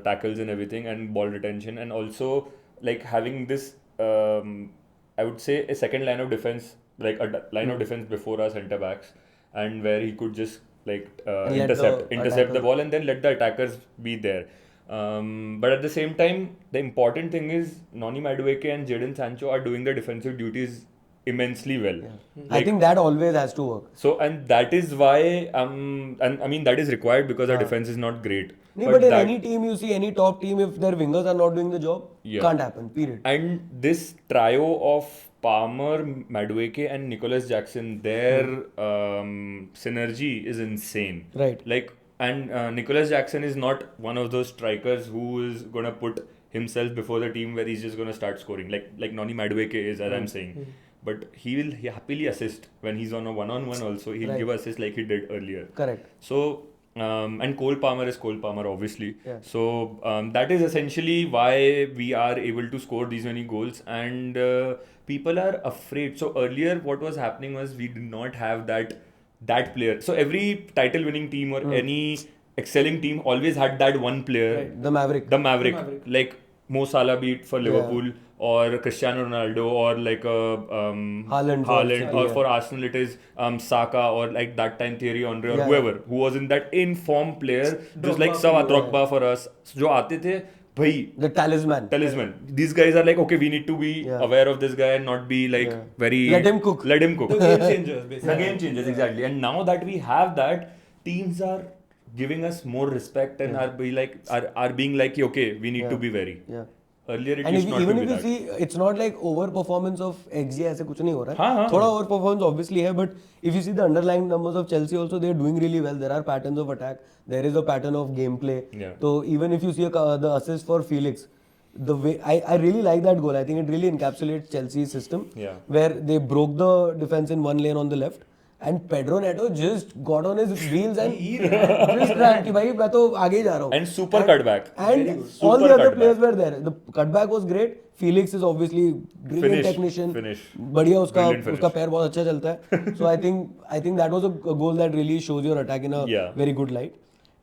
C: tackles and everything, and ball retention, and also like having this. I would say a second line of defense, like a line of defense before our centre backs, and where he could just like
B: And let
C: intercept
B: the
C: the
B: attacker-
C: ball and then let the attackers be there. But at the same time, the important thing is Noni Madueke and Jadon Sancho are doing the defensive duties immensely well.
B: I think that always has to work.
C: So, and that is why, and I mean that is required because our defense is not great.
B: No, but in
C: that-
B: any team you see, any top team, if their wingers are not doing the job,
C: Yeah.
B: can't happen. Period.
C: And this trio of Palmer, Madueke, and Nicholas Jackson, their synergy is insane.
B: Right.
C: Like, and Nicholas Jackson is not one of those strikers who is gonna put himself before the team where he's just gonna start scoring. Like Noni Madueke is, as I'm saying. But he will happily assist when he's on a one-on-one. Also, he'll
B: Right.
C: give assist like he did earlier.
B: Correct.
C: So, and Cole Palmer is Cole Palmer, obviously.
B: Yeah.
C: So, that is essentially why we are able to score these many goals. And people are afraid. So, earlier, what was happening was we did not have that player. So, every title winning team or any excelling team always had that one player,
B: Right. The Maverick.
C: the Maverick. Like Mo Salah beat for Liverpool. Or Cristiano Ronaldo, or like a
B: Haaland for City,
C: or
B: yeah.
C: for Arsenal it is Saka, or like that time Thierry Henry, or
B: Yeah.
C: whoever who was in that informed player, just like
A: Drogba,
C: Drogba for us, जो आते थे भाई
B: The talisman.
C: talisman. These guys are like, okay, we need to be
B: Yeah.
C: aware of this guy and not be like
B: Yeah.
C: very.
B: Let him cook.
C: Let him cook.
A: The game changers,
C: The
A: basically.
C: game changes exactly, and now that we have that, teams are giving us more respect and are being like, okay, we need to be wary.
B: Yeah.
C: Earlier it
B: And
C: used
B: if,
C: not
B: even
C: to
B: if
C: be
B: you
C: that.
B: see, it's not like over performance of XG ऐसे कुछ नहीं हो रहा है.
C: हाँ.
B: थोड़ा over performance obviously है, but if you see the underlying numbers of Chelsea also, they are doing really well. There are patterns of attack. There is a pattern of gameplay.
C: Yeah.
B: So even if you see the assist for Felix, the way I really like that goal. I think it really encapsulates Chelsea's system.
C: Yeah.
B: Where they broke the defense in one lane on the left. And Pedro Neto just got on his wheels and just ran कि भाई मैं तो आगे ही जा रहा हूँ.
C: And super cutback.
B: And
A: Very good.
B: all the
C: Super
B: other
C: cutback.
B: players were there. The cutback was great. Felix is obviously brilliant technician.
C: Finish.
B: बढ़िया उसका
C: Brilliant finish.
B: उसका पैर बहुत अच्छा चलता है. So I think that was a goal that really shows your attack in a
C: Yeah.
B: very good light.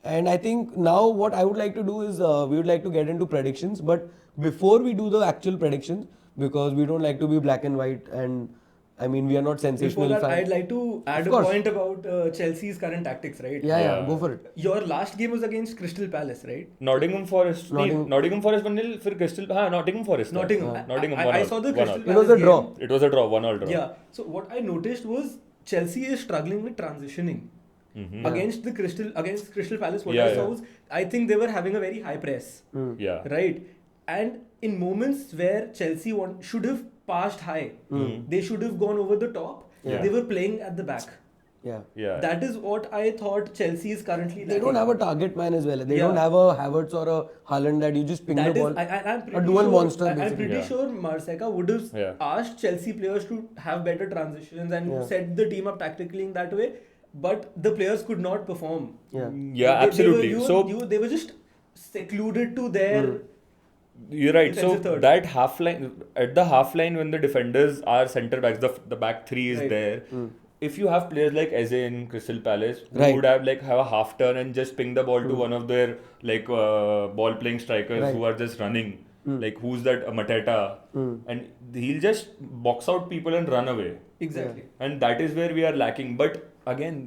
B: And I think now what I would like to do is we would like to get into predictions. But before we do the actual predictions, because we don't like to be black and white, and I mean we are not
A: Before
B: sensational
A: that,
B: fans.
A: I'd like to add
B: Of
A: a
B: course.
A: point about Chelsea's current tactics, right?
B: Yeah, go for it.
A: Your last game was against Crystal Palace, right?
C: Nottingham Forest.
B: Nottingham-
C: Nottingham Forest 1-0, फिर Crystal Nottingham Forest. था.
A: Nottingham.
C: Nottingham
A: I
C: 1-1.
A: saw the
C: 1-1.
A: Crystal
B: It
A: Palace
B: was a draw.
A: game.
C: It was a draw, 1-1 draw.
A: Yeah. So what I noticed was Chelsea is struggling with transitioning. Against Crystal Palace, what
C: Yeah,
A: I saw
C: yeah.
A: was I think they were having a very high press,
C: Yeah.
A: right? And in moments where Chelsea should have passed high, they should have gone over the top.
B: Yeah.
A: They were playing at the back.
B: Yeah.
C: Yeah.
A: That is what I thought Chelsea is currently.
B: They don't have a target man as well. They
A: Yeah.
B: don't have a Havertz or a Haaland that you just ping
A: That
B: the
A: is,
B: ball.
A: I'm
B: a
A: pretty
B: dual
A: sure,
B: monster,
A: I'm
B: basically.
A: pretty
C: Yeah.
A: sure Marseca would have
C: Yeah.
A: asked Chelsea players to have better transitions and
B: Yeah.
A: set the team up tactically in that way, but the players could not perform.
B: Yeah.
C: Yeah, absolutely.
A: They were just secluded to their.
C: You're right. So
A: Defensive third.
C: that half line, at the half line, when the defenders are centre backs, the back three is
A: Right.
C: there. If you have players like Eze in Crystal Palace, who
B: Right.
C: would have a half turn and just ping the ball to one of their ball playing strikers
B: Right.
C: who are just running, like who's that Mateta, and he'll just box out people and run away.
A: Exactly.
C: And that is where we are lacking. But again,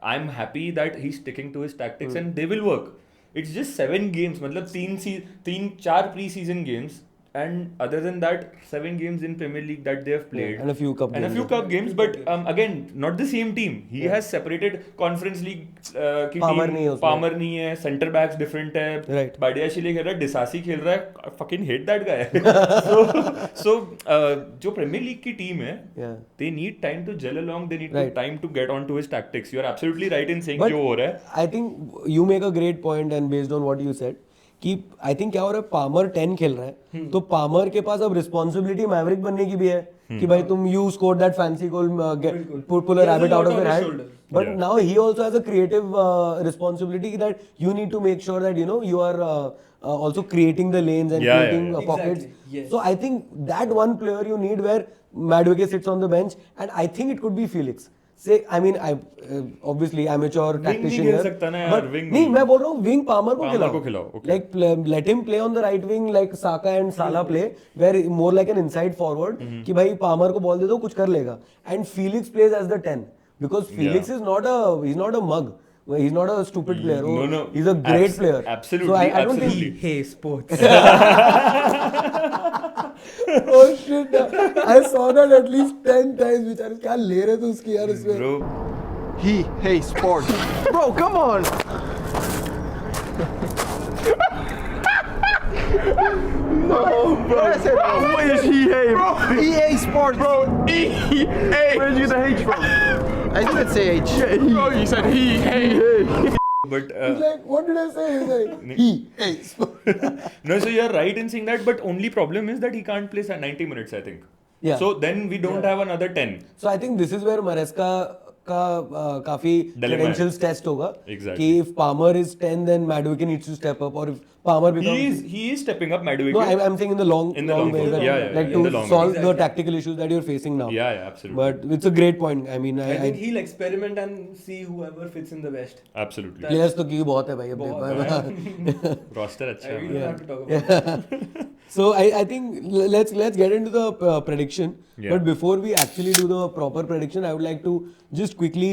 C: I'm happy that he's sticking to his tactics and they will work. It's just 7 games, मतलब 4 pre-season games, and other than that, 7 games in Premier League that they have played.
B: And a few cup
C: And a
B: games.
C: few cup games, but again, not the same team. He has separated Conference League की
B: Palmer
C: team.
B: नहीं है उसमें.
C: Palmer नहीं है, center backs different है.
B: Right.
C: Badiashile खेल रहा है, Disasi खेल रहा है. I fucking hate that guy. so जो Premier League की team है,
B: Yeah.
C: they need time to gel along. They need
B: Right.
C: time to get onto his tactics. You are absolutely right in saying
B: But
C: जो हो रहा है.
B: I think you make a great point, and based on what you said, कि I think क्या हो रहा है, Palmer 10 खेल रहा है तो पामर के पास अब रिस्पॉन्सिबिलिटी मैवरिक बनने की भी है कि भाई तुम you score that fancy goal pull a rabbit out of your hand but
C: Yeah.
B: Now he also has a creative responsibility that you need to make sure that you are also creating the lanes and
C: Yeah,
B: creating
C: yeah, yeah.
B: pockets.
A: Exactly, yes.
B: So I think that one player you need where Madueke sits on the bench, and I think it could be Felix. Say, I mean, I obviously amateur tactician
C: नहीं खेल
B: here,
C: सकता ना यार,
B: but
C: wing
B: नहीं
C: नहीं।
B: मैं बोल रहा हूँ wing Palmer को
C: Palmer को खिलाओ, okay.
B: Like let him play on the right wing like Saka and Salah play, where more like an inside forward कि भाई Palmer को बॉल दे दो कुछ कर लेगा, and Felix plays as the 10 because Felix
C: Yeah.
B: he's not a mug. He's not a stupid player.
C: No.
B: He's a great player.
C: Absolutely,
B: So I don't
C: absolutely.
B: think.
A: Hey, sports.
B: Oh shit! I saw that at least 10 times. बेचारे क्या ले रहे थे उसकी यार उसमें.
C: Bro,
D: He hates sports. Bro, come on. No, bro. I said, what is he hate? Bro, EA Sports. Bro, EA. Where did you get the H from? I didn't say H. Bro, you said he hate.
C: but
B: He's like, what did I say? He's like, he hates.
C: no, so you're right in saying that, but only problem is that he can't play 90 minutes, I think.
B: Yeah.
C: So then we don't have another 10.
B: So I think this is where Maresca का काफी
C: Dilemma
B: credentials test होगा.
C: Exactly.
B: कि if Palmer is 10, then Madueke needs to step up, or if Palmer becomes.
C: He is stepping up, Madueke.
B: No, I'm saying in the long way,
C: run.
B: that,
C: Yeah,
B: like
C: in the
B: to
C: long
B: solve
A: run.
B: the
A: Exactly.
B: tactical issues that you're facing now.
C: Yeah, absolutely.
B: But it's a great point. I mean,
A: I think he'll experiment and see whoever fits in the best.
C: Absolutely.
B: players तो की बहुत है भाई अब
A: बहुत
B: देखो.
C: Roster अच्छा
A: We
C: है.
A: don't have to talk about it.
B: So I think let's get into the prediction.
C: Yeah.
B: But before we actually do the proper prediction, I would like to just quickly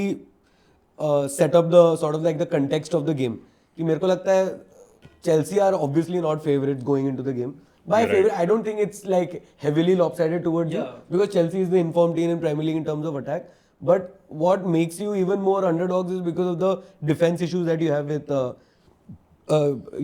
B: set up the sort of like the context of the game. कि मेरे को लगता है Chelsea are obviously not favorites going into the game. By
C: You're right.
B: favorite, I don't think it's like heavily lopsided towards you
A: Yeah.
B: because Chelsea is the informed team in Premier League in terms of attack. But what makes you even more underdogs is because of the defense issues that you have with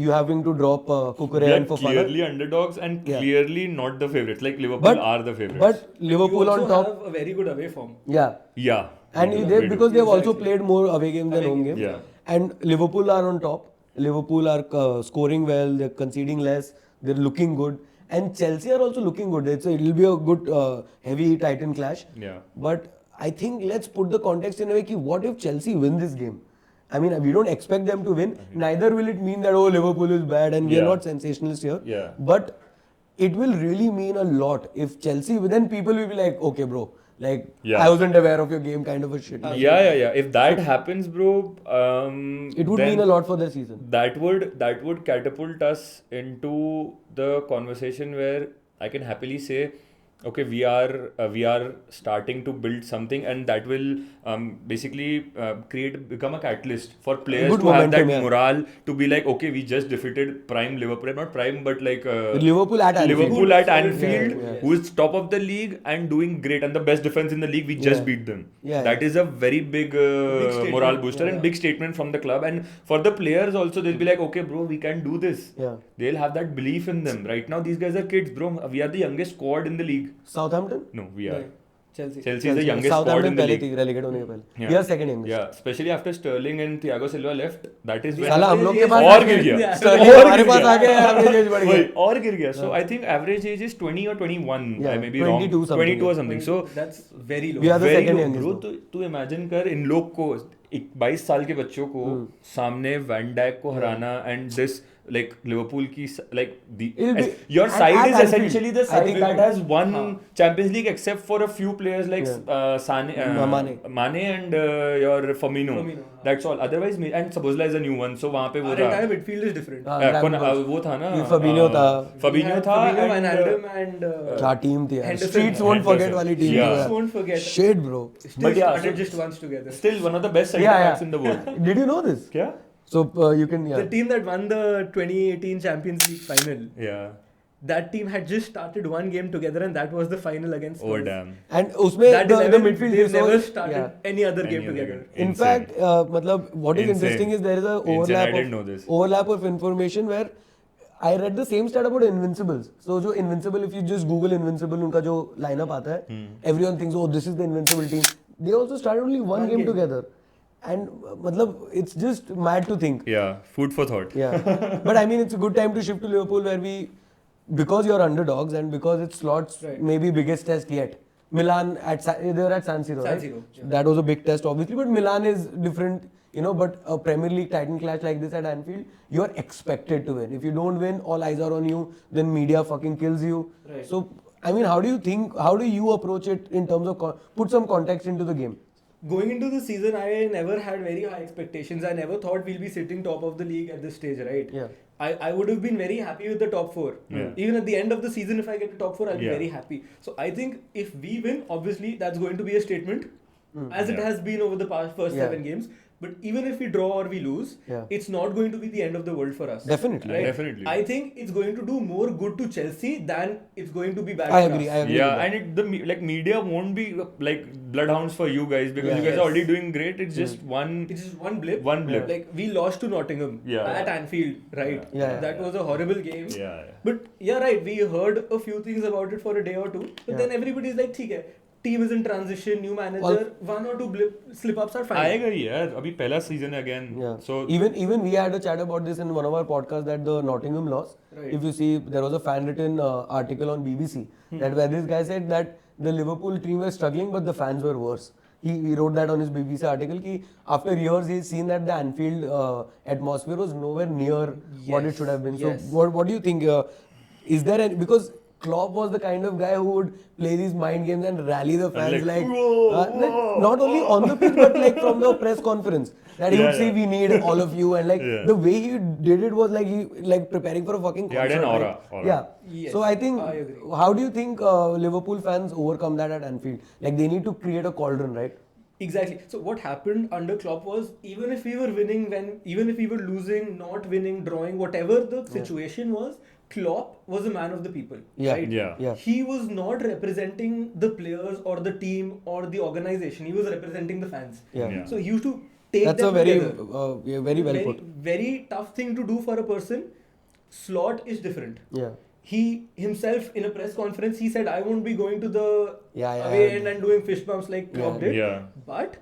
B: you having to drop Kukurea
C: We are
B: and Fofana.
C: clearly underdogs and
B: Yeah.
C: clearly not the favorites. Like Liverpool
B: But-
C: are the favorites.
B: But Liverpool
A: You
B: on
A: also
B: top,
A: have a very good away form.
B: yeah.
C: yeah.
B: And
C: we
B: they
C: do.
B: because they've also
A: Exactly.
B: played more away games than
A: Away
B: home
A: games,
B: games.
C: yeah.
B: And Liverpool are on top. Liverpool are scoring well. They're conceding less. They're looking good. And Chelsea are also looking good. It'll be a good heavy Titan clash.
C: Yeah.
B: But I think let's put the context in a way ki what if Chelsea win this game? I mean, we don't expect them to win. Neither will it mean that, oh, Liverpool is bad and we are
C: Yeah.
B: not sensationalists here.
C: Yeah.
B: But it will really mean a lot if Chelsea, then people will be like, okay, bro, like
C: Yeah.
B: I wasn't aware of your game kind of a shit.
C: Yeah. If that happens, bro,
B: It would
C: then
B: mean a lot for their season.
C: that would catapult us into the conversation where I can happily say, okay, we are starting to build something, and that will basically become a catalyst for players
B: Good
C: to have that
B: momentum, yeah.
C: morale to be like, okay, we just defeated prime Liverpool, not prime, but like
B: Liverpool at Anfield.
C: Liverpool at
A: Solid
C: Anfield,
A: team, yes.
C: who is top of the league and doing great and the best defense in the league. We just
B: Yeah.
C: beat them.
B: Yeah,
C: That is a very big
A: statement.
C: morale booster and
A: Yeah.
C: big statement from the club. And for the players also, they'll be like, okay, bro, we can do this.
B: Yeah.
C: They'll have that belief in them. Right now, these guys are kids, bro. We are the youngest squad in the league.
B: Southampton?
C: No, we are.
A: Chelsea.
C: Chelsea is the youngest squad
B: Southampton
C: in the
B: पहले
C: league.
B: थी relegate होने के पहले.
C: Yeah.
B: We are second youngest.
C: Yeah, especially after Sterling and Thiago Silva left. That is when
B: साला हम लोग के पास
C: और गिर गया.
B: Sterling
C: और
B: हमारे
C: गिर
B: पास
C: गया.
B: आ गया, average age बढ़
C: वही,
B: गया.
C: और गिर गया. So I think average age is 20 or 21.
B: Yeah,
C: I may be wrong.
B: 22 something.
C: 22 or something. So
A: That's very low.
B: We are the
C: very
B: second
C: low,
B: youngest
C: bro.
B: though.
C: तू imagine कर इन लोग को 22 साल के बच्चों को सामने वैन डाइक को हराना and this like Liverpool की like
B: It'll be-
C: your
B: at
C: side is
B: Anfield,
C: essentially the
B: I
C: side
B: think
C: that has won Champions League except for a few players like Mane and your Firmino.
A: Firmino,
C: That's all. Otherwise and Sabozla is a new one. So वहाँ पे वो
A: Our
C: था
A: entire midfield is different.
C: वो था ना
B: Fabinho था.
C: Fabinho था
A: Fabinho, Van
C: and
A: Aldum and
B: क्या team थी यार.
A: Henderson.
B: Streets won't forget वाली team थी
C: Yeah.
B: यार.
A: won't forget.
B: Shit, bro.
A: Still
C: But yeah,
A: started
C: so-
A: just once together.
C: still one of the best centre
B: Yeah,
C: backs
B: yeah.
C: in the world.
B: Did you know this?
C: क्या?
B: So you can
A: The team that won the 2018 Champions League final,
C: Yeah.
A: that team had just started one game together, and that was the final against
C: Oh
A: Spurs.
C: damn.
B: And उसमें
A: That
B: the
A: 11,
B: midfield
A: they've
B: is so-
A: never started
B: yeah.
A: any other game
C: Any other
A: together.
C: game.
B: In
C: Insane.
B: fact, मतलब what is
C: Insane.
B: interesting is there is a
C: Insane.
B: overlap
C: I didn't know this.
B: overlap of information where I read the same stat about Invincibles. So जो Invincible, if you just Google Invincible, उनका जो lineup आता है, everyone thinks, oh, this is the Invincible team. They also started only one game together, and मतलब it's just mad to think.
C: Yeah. Food for thought.
B: Yeah, but I mean it's a good time to shift to Liverpool where we, because you're underdogs and because it's Slot's
A: Right.
B: maybe biggest test yet. Milan they were at San Siro,
A: San
B: right?
A: Siro, yeah.
B: That was a big test obviously, but Milan is different, you know. But a Premier League Titan clash like this at Anfield, you are expected to win. If you don't win, all eyes are on you. Then media fucking kills you.
A: Right.
B: So I mean, how do you approach it in terms of put some context into the game?
A: Going into the season, I never had very high expectations. I never thought we'll be sitting top of the league at this stage, right?
B: Yeah.
A: I would have been very happy with the top four.
C: Yeah.
A: Even at the end of the season, if I get to top four, I'll be
C: Yeah.
A: very happy. So I think if we win, obviously that's going to be a statement, as it
C: Yeah.
A: has been over the first
B: Yeah.
A: 7 games. But even if we draw or we lose,
B: Yeah.
A: it's not going to be the end of the world for us.
B: Definitely.
A: Right?
C: Definitely.
A: I think it's going to do more good to Chelsea than it's going to be bad
B: I
A: for
B: agree.
A: us.
B: I agree. with
C: Yeah,
B: that.
C: and like media won't be like bloodhounds for you guys because
B: Yeah.
C: you guys
A: Yes.
C: are already doing great. It's just one.
A: It's just one blip.
C: One blip.
A: Like we lost to Nottingham
C: Yeah.
A: at Anfield, right?
B: Yeah.
A: That was a horrible game.
C: Yeah.
A: But yeah, right. We heard a few things about it for a day or two, but
B: Yeah.
A: then everybody's like, "ठीक है, team is in transition, new manager, one or two slip-ups are fine."
C: आएगा ही यार अभी पहला season है again.
B: Yeah.
C: So
B: even we had a chat about this in one of our podcasts that the Nottingham loss.
A: Right.
B: If you see, there was a fan written article on BBC that where this guy said that the Liverpool team were struggling, but the fans were worse. He wrote that on his BBC article. Ki after years, he's seen that the Anfield atmosphere was nowhere near what it
A: Yes,
B: should have been.
A: yes.
B: So what do you think? Is there any, because Klopp was the kind of guy who would play these mind games and rally the fans like not only on the pitch but like from the press conference that he
C: Yeah,
B: would say
C: yeah.
B: we need all of you, and like
C: Yeah.
B: the way he did it was like he like preparing for a fucking
C: He had
B: concert.
C: an aura,
B: right?
C: aura.
B: Yeah.
A: Yes,
B: So I think
A: I agree.
B: how do you think Liverpool fans overcome that at Anfield? Like they need to create a cauldron, right?
A: Exactly. So what happened under Klopp was even if we were winning, even if we were losing, not winning, drawing, whatever the situation was, Klopp was a man of the people.
B: Yeah.
A: Right?
C: Yeah.
A: He was not representing the players or the team or the organization. He was representing the fans.
B: Yeah.
C: Yeah.
A: So he used to take
B: That's
A: them
B: a very
A: together.
B: yeah, very well
A: very,
B: put.
A: very tough thing to do for a person. Slot is different.
B: Yeah.
A: He himself in a press conference he said I won't be going to the
B: Yeah,
A: away
B: yeah.
A: end and doing fist bumps like Klopp did.
C: Yeah.
A: But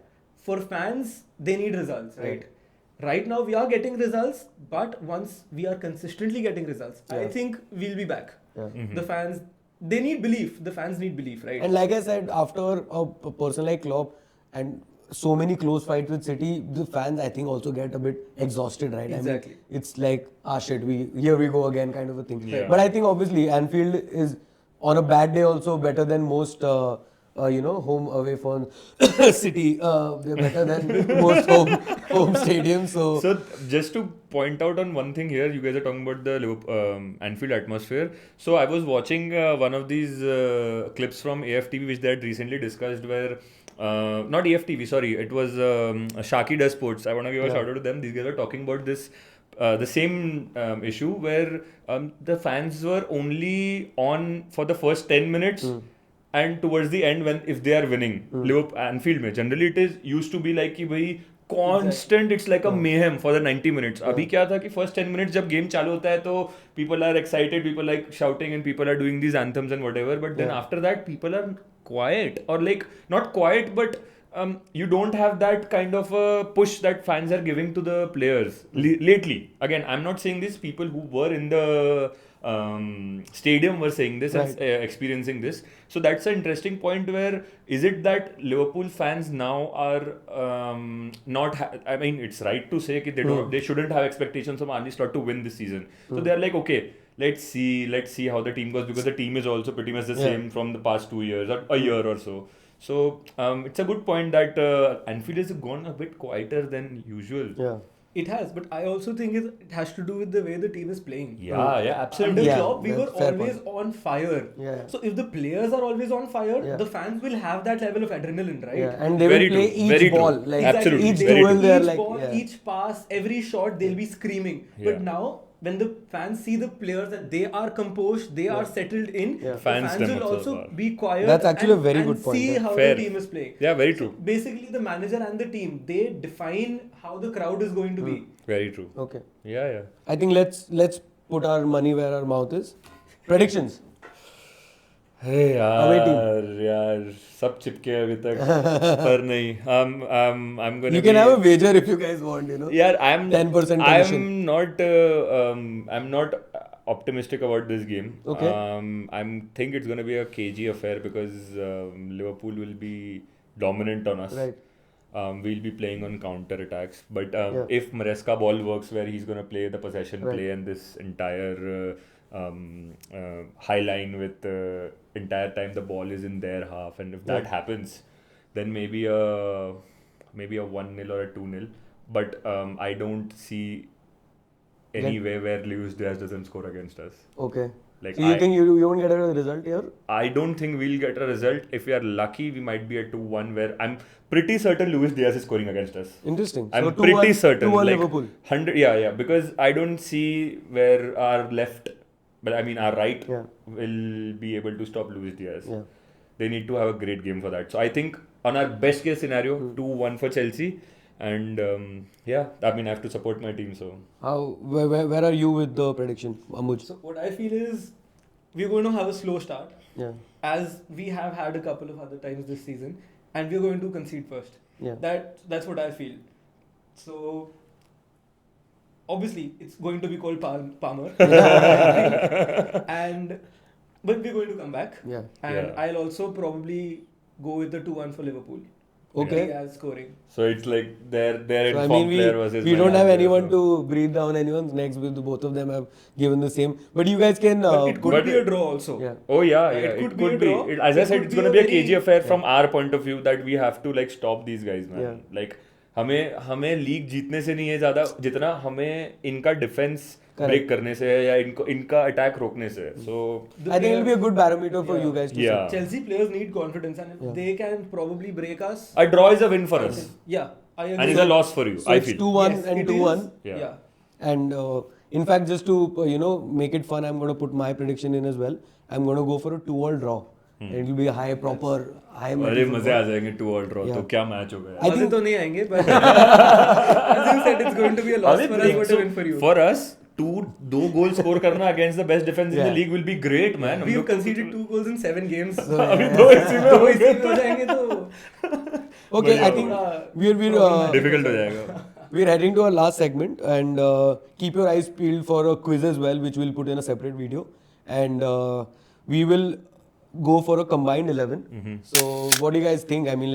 A: for fans they need results, right? Right now we are getting results, but once we are consistently getting results, I
B: Yeah.
A: think we'll be back.
B: Yeah.
A: The fans they need belief. The fans need belief, right?
B: And like I said, after a person like Klopp and so many close fights with City, the fans I think also get a bit exhausted, right?
A: Exactly.
B: I mean, it's like shit, here we go again kind of a thing.
C: Yeah.
B: But I think obviously Anfield is on a bad day also better than most home away for City. They're better than most home stadiums.
C: So just to point out on one thing here, you guys are talking about the Anfield atmosphere. So I was watching one of these clips from AFTV which they had recently discussed where not AFTV, sorry, it was Shaki Does Sports. I want to give a shout out to them. These guys are talking about this the same issue where the fans were only on for the first 10 minutes. And towards the end, when if they are winning, Liverpool Anfield में generally it is used to be like कि भाई constant, it's like a mayhem for the 90 minutes. अभी क्या था कि first 10 minutes जब game चालू होता है तो people are excited, people like shouting and people are doing these anthems and whatever. But then after that, people are quiet or like not quiet, but you don't have that kind of a push that fans are giving to the players lately. Again, I'm not saying this. People who were in the stadium were saying this and experiencing this. So that's an interesting point where is it that Liverpool fans now are not I mean it's right to say that they shouldn't have expectations of Arne Slot to win this season. So they're like, okay, let's see how the team goes, because the team is also pretty much the same from the past 2 years or a year or so. So it's a good point that Anfield has gone a bit quieter than usual.
B: Yeah.
A: It has, but I also think it has to do with the way the team is playing.
C: Yeah, absolutely.
A: Under Klopp, we were
B: fair
A: always on fire.
B: Yeah.
A: So if the players are always on fire, the fans will have that level of adrenaline, right?
B: Yeah. And they
C: Very
B: will play
C: true, very
B: each ball.
C: true.
B: Like
C: Absolutely,
B: each
C: very
B: duel
C: true.
B: they're
A: Each
B: like
A: ball, each pass, every shot, they'll be screaming.
C: Yeah.
A: But now, when the fans see the players that they are composed, they are settled in, the
C: Fans
A: fans
C: them
A: will
C: also
A: also
C: are.
A: be quiet.
B: That's actually
A: and,
B: a very
A: and
B: good point,
A: see
B: yeah.
A: how
C: Fair.
A: the team is playing.
C: Yeah, very true.
A: Basically, the manager and the team, they define how the crowd is going to be.
C: Very true.
B: Okay.
C: Yeah.
B: I think let's put our money where our mouth is. Predictions.
C: Hey
B: Away
C: यार सब चिपके अभी तक पर नहीं I'm gonna
B: You can have a wager if you guys want,
C: यार I'm
B: 10% commission.
C: I'm not optimistic about this game.
B: Okay.
C: I think it's gonna be a cagey affair because Liverpool will be dominant on us.
B: Right.
C: We'll be playing on counter attacks, but if Maresca ball works where he's gonna play the possession play and this entire high line with entire time the ball is in their half, and if that happens, then maybe a 1-0 or a 2-0. But I don't see any way where Luis Diaz doesn't score against us.
B: Okay.
C: Like
B: So you think you won't get a result here?
C: I don't think we'll get a result. If we are lucky, we might be at 2-1, where I'm pretty certain Luis Diaz is scoring against us.
B: Interesting.
C: I'm
B: So
C: pretty certain.
B: 2-1
C: like
B: Liverpool.
C: 100, yeah, because I don't see where our left, but I mean our right will be able to stop Luis Diaz.
B: Yeah.
C: They need to have a great game for that. So I think on our best case scenario, 2-1 for Chelsea. And I mean I have to support my team. So
B: Where are you with the prediction, Ambuj?
A: So what I feel is we're going to have a slow start,
B: Yeah.
A: as we have had a couple of other times this season, and we're going to concede first.
B: Yeah.
A: That's what I feel. So obviously it's going to be called Palmer, but we're going to come back.
B: Yeah.
A: And I'll also probably go with the 2-1 for Liverpool.
B: Okay.
A: As scoring.
C: So it's like their
B: So, I
C: informed
B: mean,
C: player versus
B: we
C: my
B: don't have
C: player,
B: anyone
C: so.
B: to breathe down anyone's necks with. Both of them have given the same. But you guys can.
A: But it could
C: but-
A: be a draw also.
B: Yeah.
C: Oh yeah,
A: It
C: it
A: could
C: could
A: be
C: be.
A: a draw.
C: As I
A: It
C: said,
A: could
C: it's
A: be
C: gonna
A: a
C: be a
A: very-
C: cagey affair from our point of view that we have to like stop these guys, man.
B: Yeah.
C: Like हमें league जीतने से नहीं है ज्यादा जितना हमें इनका defence break करने से है या इनका अटैक रोकने से है. So
B: I think it will be a good barometer for you guys to see.
C: Yeah.
A: Chelsea players need confidence, and if they can probably break us.
C: a draw is a win for us,
A: Yeah, I agree.
C: and it's a loss for you.
B: So
C: I
B: it's
C: feel.
B: 2-1
A: Yes,
B: and
A: it
B: 2-1.
A: is.
C: Yeah.
A: Yeah.
B: And in fact, just to make it fun, I'm going to put my prediction in as well. I'm going to go for a 2-2 draw. And it will be a high
C: अरे
B: metal
C: मजे आ जाएंगे 2-2 draw. तो क्या match होगा यार.
A: मजे तो नहीं आएंगे, but as you said, it's going to be a loss for us, but a win for you.
C: For us, two goal score करना against the best defense in the league will be great, man.
A: We've conceded 2 goals in 7 games.
C: अभी दो इसी में
A: दो इसी में हो जाएंगे तो
B: Okay, I think we're
C: difficult हो जाएगा.
B: we're heading to our last segment, and keep your eyes peeled for a quiz as well, which we'll put in a separate video. And we will go for a combined 11. So what do you guys think? I mean,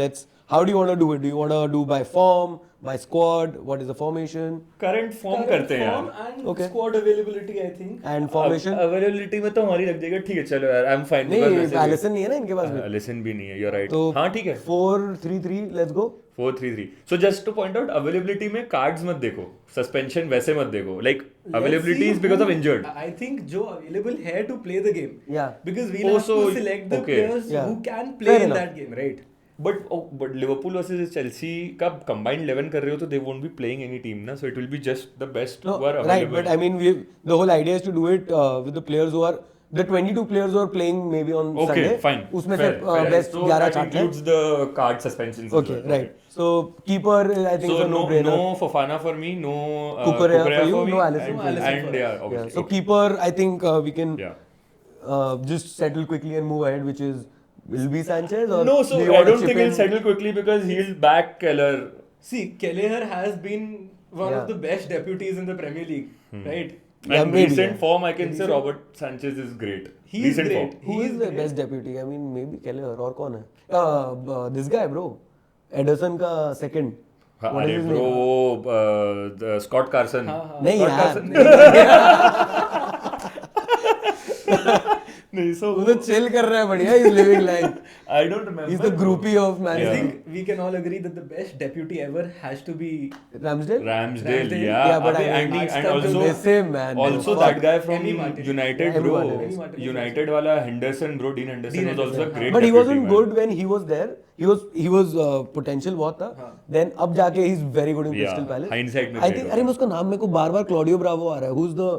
B: How do you want to do it? Do you want to do by form, by squad? What is the formation?
C: Current form करते हैं
A: Form
C: यार
A: and
B: Okay.
A: squad availability, I think.
B: And formation?
C: Availability में तो हमारी रख देगा ठीक है चलो यार आई एम फाइन
B: नहीं, Alisson नहीं है ना इनके पास भी.
C: लिसन भी नहीं है यू आर राइट
B: तो
C: हाँ ठीक है
B: 4-3-3, let's go.
C: 4-3-3 so just two point out availability में कार्ड्स मत देखो सस्पेंशन वैसे मत देखो like
A: Let's
C: availability
A: see
C: is because of
A: who-
C: injured
A: I think Joe available here to play the game.
B: Yeah.
A: Because we'll have
C: Also,
A: to select the
C: okay.
A: players
B: Yeah.
A: who can play
B: Fair
A: in
B: enough.
A: that game, right?
C: But Liverpool versus Chelsea का combined 11 कर रहे हो तो they won't be playing any team ना so it will be just the best
B: No,
C: who are
B: right, but I mean, the whole idea is to do it with the players who are the 22 players who are playing maybe on
C: Okay,
B: Sunday.
C: fine.
B: उसमें
C: Fair,
B: से
C: fair.
B: best
C: So
B: 11
C: that
B: छांट लें.
C: includes the card suspensions. as
B: Okay,
C: well.
B: right. So keeper, I think,
C: So
B: is a
C: no
B: no-brainer.
C: Fofana for me, no
B: Kukurea for you,
C: me,
B: no Alisson
C: and,
A: for you.
C: and yeah,
B: Yeah.
C: obviously.
B: So
C: okay.
B: keeper, I think we can
C: Yeah.
B: just settle quickly and move ahead, which is will be Sanchez or
C: No, so
B: do you
C: I
B: want to
C: don't
B: chip
C: think he'll
B: in?
C: settle quickly because he'll back Keller.
A: See, Kelleher has been one
B: Yeah.
A: of the best deputies in the Premier League, right?
C: And
B: Yeah, maybe,
C: recent
B: yeah.
C: form, I can say Robert Sanchez is great.
A: He is
C: recent
A: great.
C: form.
B: Who
A: He
B: is
A: is
B: the
A: great.
B: best deputy? I mean, maybe Keller or कौन है? This guy, bro. Ederson का second. What is
C: अरे
B: his
C: bro,
B: name?
C: वो Scott Carson.
A: हाँ, हाँ.
B: नहीं
C: Scott
B: यार.
C: नहीं, so
B: वो तो chill कर रहा है बढ़िया. He's living life.
C: I don't remember.
B: He's the groupie of Man
A: I
C: Yeah.
B: City.
A: think we can all agree that the best deputy ever has to be
B: Ramsdale.
C: Ramsdale,
A: Ramsdale.
C: yeah.
B: Yeah, but
C: अबे,
B: I mean,
C: and
A: that's
C: also
B: Aggressive, man.
C: also
B: Fuck.
C: that guy from
A: Emi Martinez.
C: United,
B: Yeah, Emi
C: bro.
B: Martinez.
C: United wala Henderson, bro. Dean Henderson
A: Dean
C: was also a
A: Henderson,
C: great.
B: But he
C: deputy,
B: wasn't
C: man.
B: good when he was there. He was potential बहुत था. Then अब जाके he's very good in
C: Yeah,
B: Crystal Palace.
C: hindsight में
B: I
C: great
B: think
C: होगा.
B: अरे मैं उसका नाम मेरे को बार-बार Claudio Bravo आ रहा है. Who's the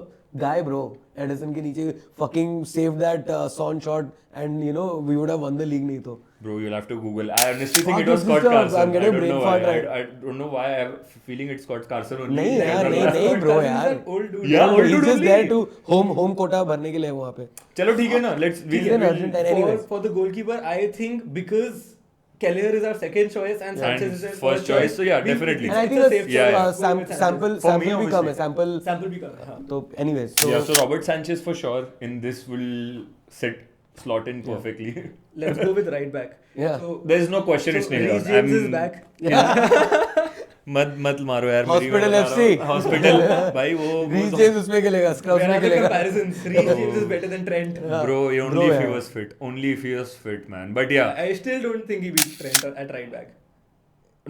B: guy, bro? Ederson के नीचे fucking saved that Son shot and you know we would have won the league नहीं तो.
C: Bro, you'll have to Google. I honestly
B: Fuck,
C: think it was
B: this
C: Scott
B: is a-
C: Carson.
B: I'm getting
C: I don't
B: brain
C: know
B: fart
C: why.
B: right.
C: I don't know why I have a feeling it's Scott Carson only.
B: नहीं यार,
C: I don't
B: नहीं
C: know.
B: नहीं bro
A: Cousins
B: यार.
A: are old dude.
C: Yeah, old
B: He's
C: dude
B: just
C: only.
B: there to home quota भरने के लिए वहाँ पे.
C: चलो ठीक है ना. Let's.
B: He's an Argentine
A: For,
B: anyways.
A: for the goalkeeper, I think because Kelleher is our second choice and Sanchez is our
C: first choice, so yeah,
A: we-
C: definitely.
B: And I
A: it's
B: think
A: a
B: the
A: safe
C: yeah,
A: choice.
C: yeah.
A: Go with Sanchez.
B: sample
C: For me,
B: भी कम है.
C: obviously.
A: Sample भी कम है, हाँ.
B: तो anyways. So
C: Yeah, so Robert Sanchez for sure in this will slot in perfectly.
A: Let's go with right back.
B: Yeah.
A: So,
C: There's no question it's nailed
A: Reece
C: on.
A: James
C: I'm-
A: is back.
C: मत मारो यार.
B: Hospital FC.
C: Hospital भाई वो
B: Reece James उसमें खेलेगा. Scrubs
A: Where
B: में
A: are the
B: खेलेगा.
A: comparisons? Reece James is better than Trent.
C: bro only
B: Bro,
C: if he
B: yeah.
C: was fit. Only if he was fit, man. But yeah,
A: I still don't think he beats Trent at right back.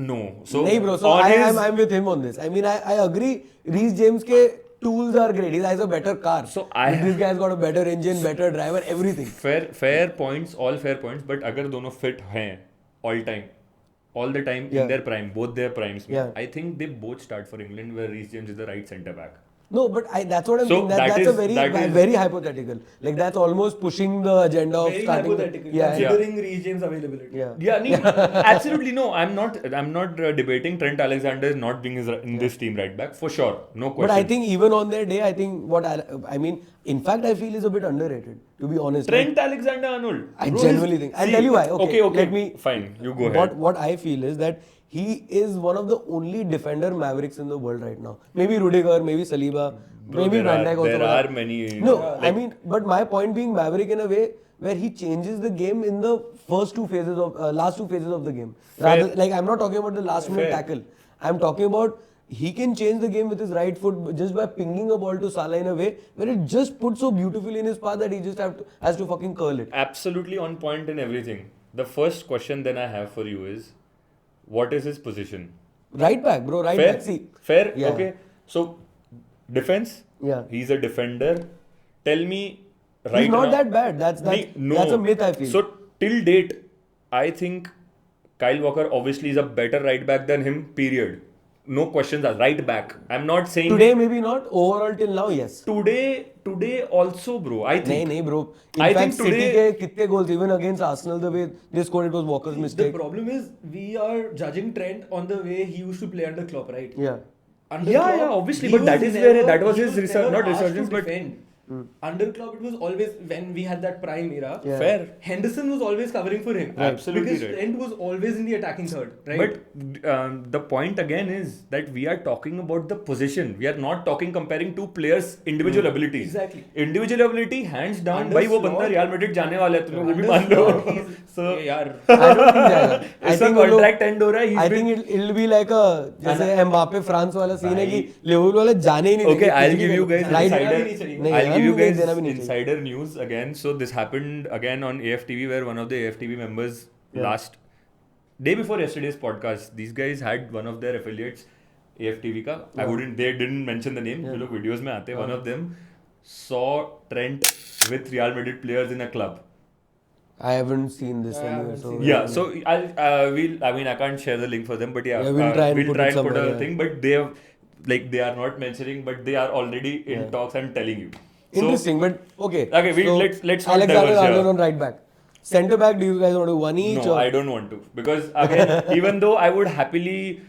C: no. So
B: नहीं bro, so
C: on his,
B: I'm with him on this. I mean, I agree. Reece James के tools are great. He has a better car.
C: So
B: this guy's got a better engine, better driver, everything.
C: fair points, all fair points. But अगर दोनों fit हैं all the time
B: Yeah.
C: in their prime, both their primes. में,
B: Yeah.
C: I think they both start for England where Reece James is the right centre back.
B: No, but that's what I'm
C: So
B: saying.
C: that
B: That's a
C: is-
B: very hypothetical. Like that's almost pushing the agenda of
A: Very
B: starting.
A: hypothetical,
B: Yeah,
A: considering Reece James' availability.
B: yeah.
C: Yeah, absolutely no. I'm not debating Trent Alexander not being in this team right back for sure. No question.
B: But I think even on their day, I think I mean, in fact, I feel is a bit underrated. To be honest,
C: Trent Alexander-Arnold.
B: I
C: Bro,
B: genuinely think. I'll tell you why. Okay,
C: okay.
B: Let me.
C: Fine, you go ahead.
B: What I feel is that he is one of the only defender mavericks in the world right now. Maybe Rudiger, maybe Saliba,
C: Bro,
B: maybe
C: there
B: Van
C: are-
B: Dijk also.
C: there are many,
B: No,
C: like-
B: I mean, but my point being maverick in a way where he changes the game in the last two phases of the game. Rather, like I'm not talking about the last minute
C: Fair.
B: tackle. I'm talking about he can change the game with his right foot just by pinging a ball to Salah in a way where it just puts so beautifully in his path that he just has to fucking curl it.
C: Absolutely on point in everything. The first question then I have for you is, what is his position?
B: Right back, bro. Right
C: Fair?
B: back. See.
C: Fair?
B: Yeah.
C: Okay. So, defense?
B: Yeah.
C: He's a defender. Tell me right
B: He's not
C: now.
B: that bad. That's
C: No.
B: that's a myth I feel.
C: So, till date, I think Kyle Walker obviously is a better right back than him, period. No questions are right back. I'm not saying
B: Today maybe not. Overall till now, yes.
C: today also, bro. I think
B: नहीं bro. In
C: I
B: fact,
C: think
B: City
C: today-
B: के कितने goals even against Arsenal the way they scored it was Walker's
A: The
B: mistake.
A: problem is we are judging Trent on the way he used to play under Klopp, right?
B: Yeah.
A: Under
C: Yeah,
A: Klopp,
C: yeah, obviously,
A: he
C: but that
A: was
C: is where
A: never-
C: that was
A: he
C: his
A: was
C: research,
A: never
C: not
A: asked to
C: resurgence, but
A: defend. Under Klopp, it was always when we had that prime era.
B: Yeah.
C: Fair.
A: Henderson was always covering for him.
C: Absolutely
A: Because
C: right.
A: Trent was always in the attacking third, right?
C: But the point again is that we are talking about the position. We are not comparing two players' individual abilities.
A: Exactly.
C: Individual ability, hands down.
A: Under
C: भाई वो
A: Slot-
C: बंदा Real Madrid जाने वाला है तुम्हें वो भी
A: Under
C: मान लो.
A: Slot, he's-
C: So
A: यार
B: I don't think जाएगा. I
C: इसका
B: think वो लोग-
C: contract end हो रहा है.
B: I think it'll be like a जैसे एम्बापे फ्रांस वाला सीन है कि
C: भाई।
B: लिवरपूल वाले जाने ही नहीं
C: Okay,
B: देंगे,
C: I'll
B: कुछ भी
C: give you
B: करो.
C: guys
B: Right?
A: देना भी नहीं
C: insider.
A: चाहिए।
B: नहीं,
C: I'll give you
B: नहीं
C: guys
B: देना भी नहीं चाहिए.
C: insider news again. So this happened again on AFTV, where one of the AFTV members last day before yesterday's podcast, these guys had one of their affiliates, AFTV का. They didn't mention the name. जो लोग videos में आते हैं. One of them saw Trent with Real Madrid players in a club.
B: I haven't seen this
A: I
B: anyway.
A: haven't
B: So
A: seen
C: Yeah, so I can't share the link for them, but
B: Yeah, we'll try and put it
C: a
B: somewhere, yeah.
C: thing. But they have, like, they are not mentioning, but they are already in talks. I'm telling you. So,
B: interesting, but okay.
C: Okay, let's not
B: Alexander
C: diverge here.
B: Arnold on right back. Centre back, do you guys want to one each?
C: No,
B: or?
C: I don't want to, because again, even though I would happily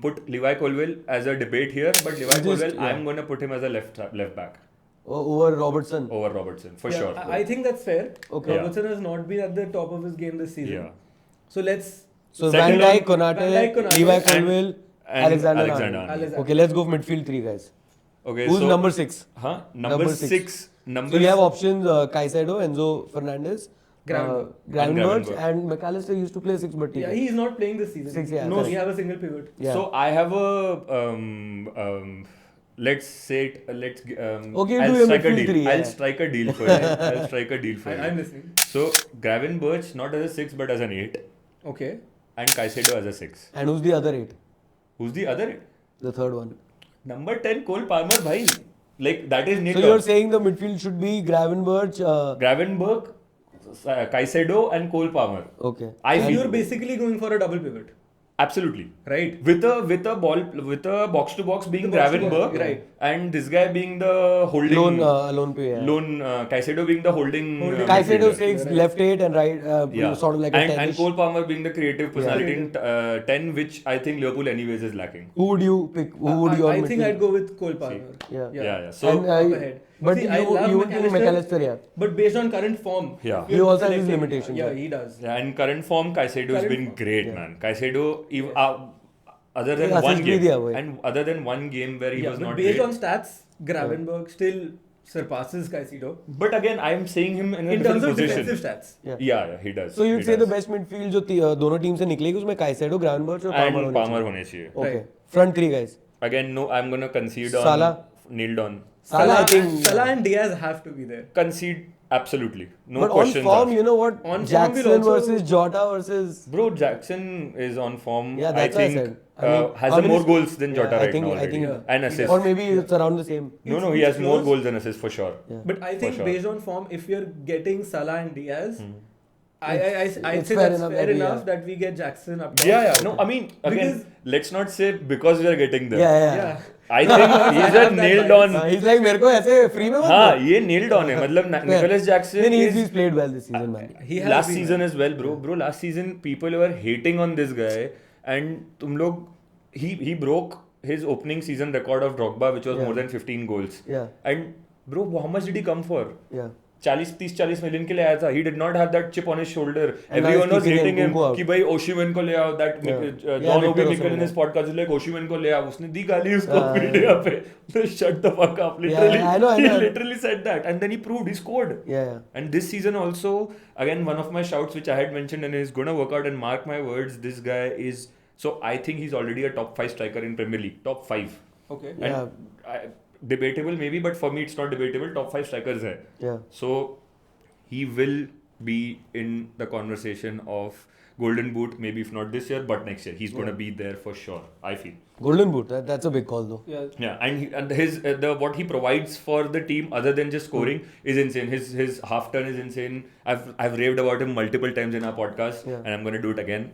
C: put Levi Colwill as a debate here, but Levi Colwill, I'm gonna put him as a left back
B: Over Robertson.
C: over Robertson for
A: Yeah,
C: sure.
A: I think that's fair.
B: Okay.
A: Robertson has not been at the top of his game this season.
C: Yeah.
A: So let's
B: So
C: Second
B: Van Dijk,
C: on-
B: Konate,
A: Van Dijk, Konate,
B: Levi
C: and-
B: Colwill,
C: and
B: Alexander
C: Alexander
B: Arnold.
C: Arnold.
B: Okay, let's go midfield three guys.
C: Okay,
B: Who's
C: so
B: number 6?
C: Huh? Number six.
B: So you have options: Caicedo, Enzo Fernandez,
A: Gravenberch.
B: Gravenberch,
C: Gravenberch.
B: and McAllister used to play 6, but
A: yeah, he's not playing this season.
B: Six, yeah,
A: no,
B: correct.
A: we have a single pivot.
B: Yeah.
C: So I have a let's say it,
B: Okay,
C: I'll
B: do your
C: strike a
B: midfield
C: deal.
B: three,
C: I'll
B: yeah.
C: strike a deal for you. I'll strike a deal for you.
A: I'm listening.
C: So Gravenberch not as a 6 but as an 8,
A: Okay.
C: and Caicedo as a 6.
B: And who's the other 8?
C: Who's the other 8?
B: The third one.
C: Number 10 Cole Palmer, bhai. Like that is
B: So
C: nature.
B: you're saying the midfield should be Gravenberch.
C: Gravenberch, Caicedo, and Cole Palmer.
B: Okay.
C: I
A: So
C: feel
A: you're basically going for a double pivot,
C: absolutely.
A: right?
C: With a box to box being
A: The box to box,
C: Gravenberch,
A: right.
C: and this guy being the holding
B: Lone play. Yeah.
C: Caicedo being the holding
B: Caicedo
C: midfielder.
B: 6, left 8, and right,
C: Yeah.
B: sort of like a
C: and
B: 10-ish.
C: Cole Palmer being the creative personality in 10, which I think Liverpool anyways is lacking.
B: Who would you pick? Who would your
A: I think
B: midfield?
A: I'd go with Cole Palmer.
B: Yeah.
C: Yeah. So
B: And,
A: Up ahead.
B: but
A: See,
B: you,
A: I love
B: you would think McAllister, yeah.
A: But based on current form,
C: Yeah.
A: if
B: He
A: you're
B: also has his
A: selecting-
B: limitations,
A: Yeah,
B: yeah.
A: he does.
C: yeah, in current form, Caicedo has
A: Current
C: been
A: form.
C: great, man. Caicedo, other than
B: Yeah,
C: one
B: assist bhi
C: game,
B: diya wo hai.
C: and other than one game where he
A: Yeah,
C: was
A: but
C: not
A: based
C: great.
A: on stats, Gravenberch still surpasses Caicedo
C: But again, I am saying him in a
A: in terms
C: different
A: of
C: position.
A: defensive stats.
C: Yeah, he does.
B: So you'd
C: he
B: say the
C: does.
B: best midfield जो दोनों team से निकलेगी उसमें Caicedo, Gravenberch और Palmer
C: And Palmer होने चाहिए.
B: Okay.
A: Right.
B: Front three guys.
C: Again, no, I'm gonna concede on
B: Salah.
C: Nailed on.
B: Salah, I think.
A: Salah and Diaz have to be there.
C: Concede absolutely. No
B: but on
C: questions
B: form,
C: asked.
B: you know what?
A: On form
B: Jackson
A: will also-
B: versus Jota versus.
C: Bro, Jackson is on form.
B: Yeah, that's
C: I
B: what I
C: think
B: said. I mean,
C: has
B: how
C: more
B: many-
C: goals than Jota
B: I
C: right
B: think,
C: now
B: I
C: already.
B: think,
A: Yeah.
C: And assists.
B: Or maybe it's around the same.
C: No,
A: It's-
C: he
A: it's
C: has more
A: close.
C: goals than assists for sure.
B: Yeah.
A: But I think
C: sure.
A: based on form, if you're getting Salah and Diaz, I'd
B: It's
A: say
B: fair
A: that's
B: enough
A: fair
B: that we
A: enough
B: are-
A: that we get Jackson up top.
C: Yeah. No, I mean, again,
A: Because-
C: let's not say because we are getting them.
B: Yeah.
A: Yeah.
C: I think he's a
A: have that
C: nailed
A: bias.
C: on.
B: He's like मेरे को ऐसे free में मत
C: हाँ,
B: दो.
C: ये nailed on है. मतलब Nicholas Jackson
B: Then
C: is
B: he's played well this season, man.
A: He has
C: last
A: been,
C: season as well, bro. Bro, last season people were hating on this guy, and तुम लोग he broke his opening season record of Drogba, which was
B: Yeah.
C: more than 15 goals.
B: Yeah.
C: And bro, how much did he come for?
B: Yeah.
C: 40 million के लिए आया था. He did not have that chip on his shoulder.
B: And
C: Everyone
B: now
C: was
B: he's
C: hating
B: kicking
C: him
B: Nkunku out.
C: कि भाई Osimhen को ले आओ. That
B: Yeah.
C: John
B: Victor
C: Obi Mikel
B: Osimhen,
C: in his
B: yeah.
C: podcast was like Osimhen को ले आओ. उसने दी गाली उसको मीडिया पे. So shut the fuck up.
B: Yeah,
C: Literally,
B: I know.
C: he literally said that, and then he proved he scored.
B: Yeah.
C: And this season also, again, one of my shouts which I had mentioned and is gonna work out, and mark my words, this guy is. So I think he's already a top 5 striker in Premier League. Top 5.
A: Okay.
B: Yeah.
C: And debatable maybe, but for me it's not debatable. Top 5 strikers hai.
B: Yeah.
C: So he will be in the conversation of Golden Boot, maybe if not this year, but next year. He's gonna be there for sure, I feel.
B: Golden Boot. That's a big call though.
A: Yeah.
C: Yeah, and his what he provides for the team other than just scoring is insane. His half turn is insane. I've raved about him multiple times in our podcast,
B: Yeah.
C: and I'm gonna do it again.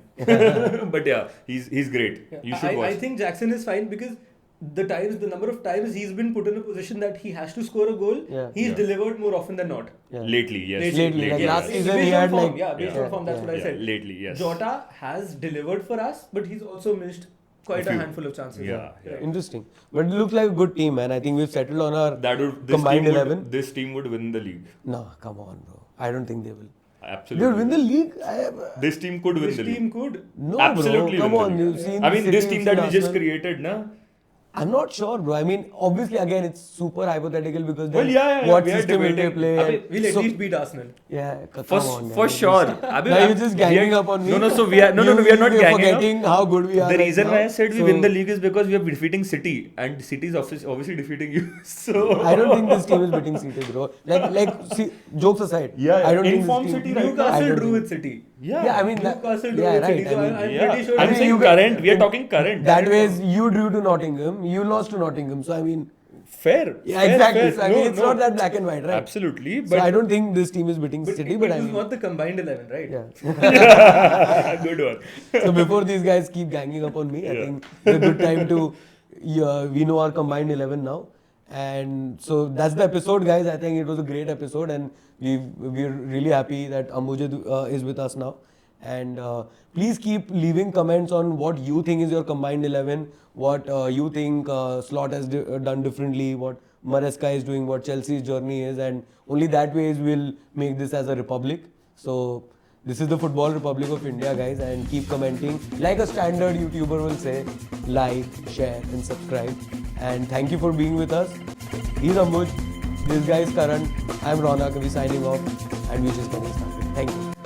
C: But yeah, he's great.
A: Yeah.
C: You should watch.
A: I think Jackson is fine because the number of times he's been put in a position that he has to score a goal,
B: Yeah.
A: he's
C: Yeah.
A: delivered more often than not.
B: Yeah.
C: Lately, yes.
B: Lately, like
C: yes.
B: last season
A: Based
B: he
A: on
B: had
A: form, based
C: Yeah.
A: on form, that's what I
C: Yeah,
A: said.
C: lately, yes.
A: Jota has delivered for us, but he's also missed quite a
C: few.
A: handful of chances.
C: Yeah.
B: Interesting. But it looks like a good team, man. I think we've settled on our
C: This
B: combined
C: team
B: 11.
C: This team would win the league.
B: No, come on, bro. I don't think they will.
C: Absolutely.
B: They'll win the league?
C: This team could win
A: This
C: the
A: team
C: league.
A: could.
B: No,
C: Absolutely
B: bro. Come
C: win the
B: on.
C: league.
B: You've seen
C: I mean,
B: City,
C: this team
B: you've
C: that
B: seen
C: we just
B: Arsenal.
C: created, na?
B: I'm not sure, bro. I mean, obviously, again, it's super hypothetical because
C: Well,
B: then
C: yeah,
B: what
C: we are
B: system will they
C: debating.
B: play?
C: Abhi,
B: and
A: We'll at
B: so-
A: least beat Arsenal.
B: Yeah, come
C: For
B: on,
C: for
B: man.
C: sure. Abhi,
B: Now you're just ganging up on me.
C: No, so we are no, we are not
B: You're
C: ganging
B: forgetting how good we are.
C: The
B: right
C: reason
B: now.
C: why I said we
B: So,
C: win the league is because we are defeating City, and City is obviously defeating you. So
B: I don't think this team is beating City, bro. See, jokes aside.
C: Yeah,
B: I don't think
C: informed
B: this team.
C: City right now.
B: I
A: Newcastle
B: don't
A: drew
B: think-
A: with City.
B: Yeah, I mean,
A: Newcastle drew
B: yeah,
A: with
B: right.
A: City. So
B: I mean,
A: I'm
C: yeah.
A: pretty sure.
C: I'm
B: I mean,
C: saying
B: you
C: current. We are talking current.
B: That ways you drew to Nottingham, you lost to Nottingham. So I mean,
C: Fair.
B: yeah,
C: fair,
B: exactly.
C: fair.
B: So, I mean, it's not that black and white, right?
C: Absolutely.
B: So
C: But
B: I don't think this team is beating City, but I
A: it was
B: mean,
A: not the combined 11, right?
B: yeah.
C: good one.
B: So before these guys keep ganging up on me, I
C: Yeah.
B: think it's a good time to, we know our combined 11 now. And so that's the episode, guys. I think it was a great episode, and we're really happy that Ambuj is with us now. And please keep leaving comments on what you think is your combined 11, what you think Slot has done differently, what Maresca is doing, what Chelsea's journey is, and only that way we'll make this as a republic. So this is the Football Republic of India, guys, and keep commenting. Like a standard YouTuber will say, like, share and subscribe. And thank you for being with us. He's Ambuj, this guy is Karan, I'm Ronak, we're signing off, and we're just getting started. Thank you.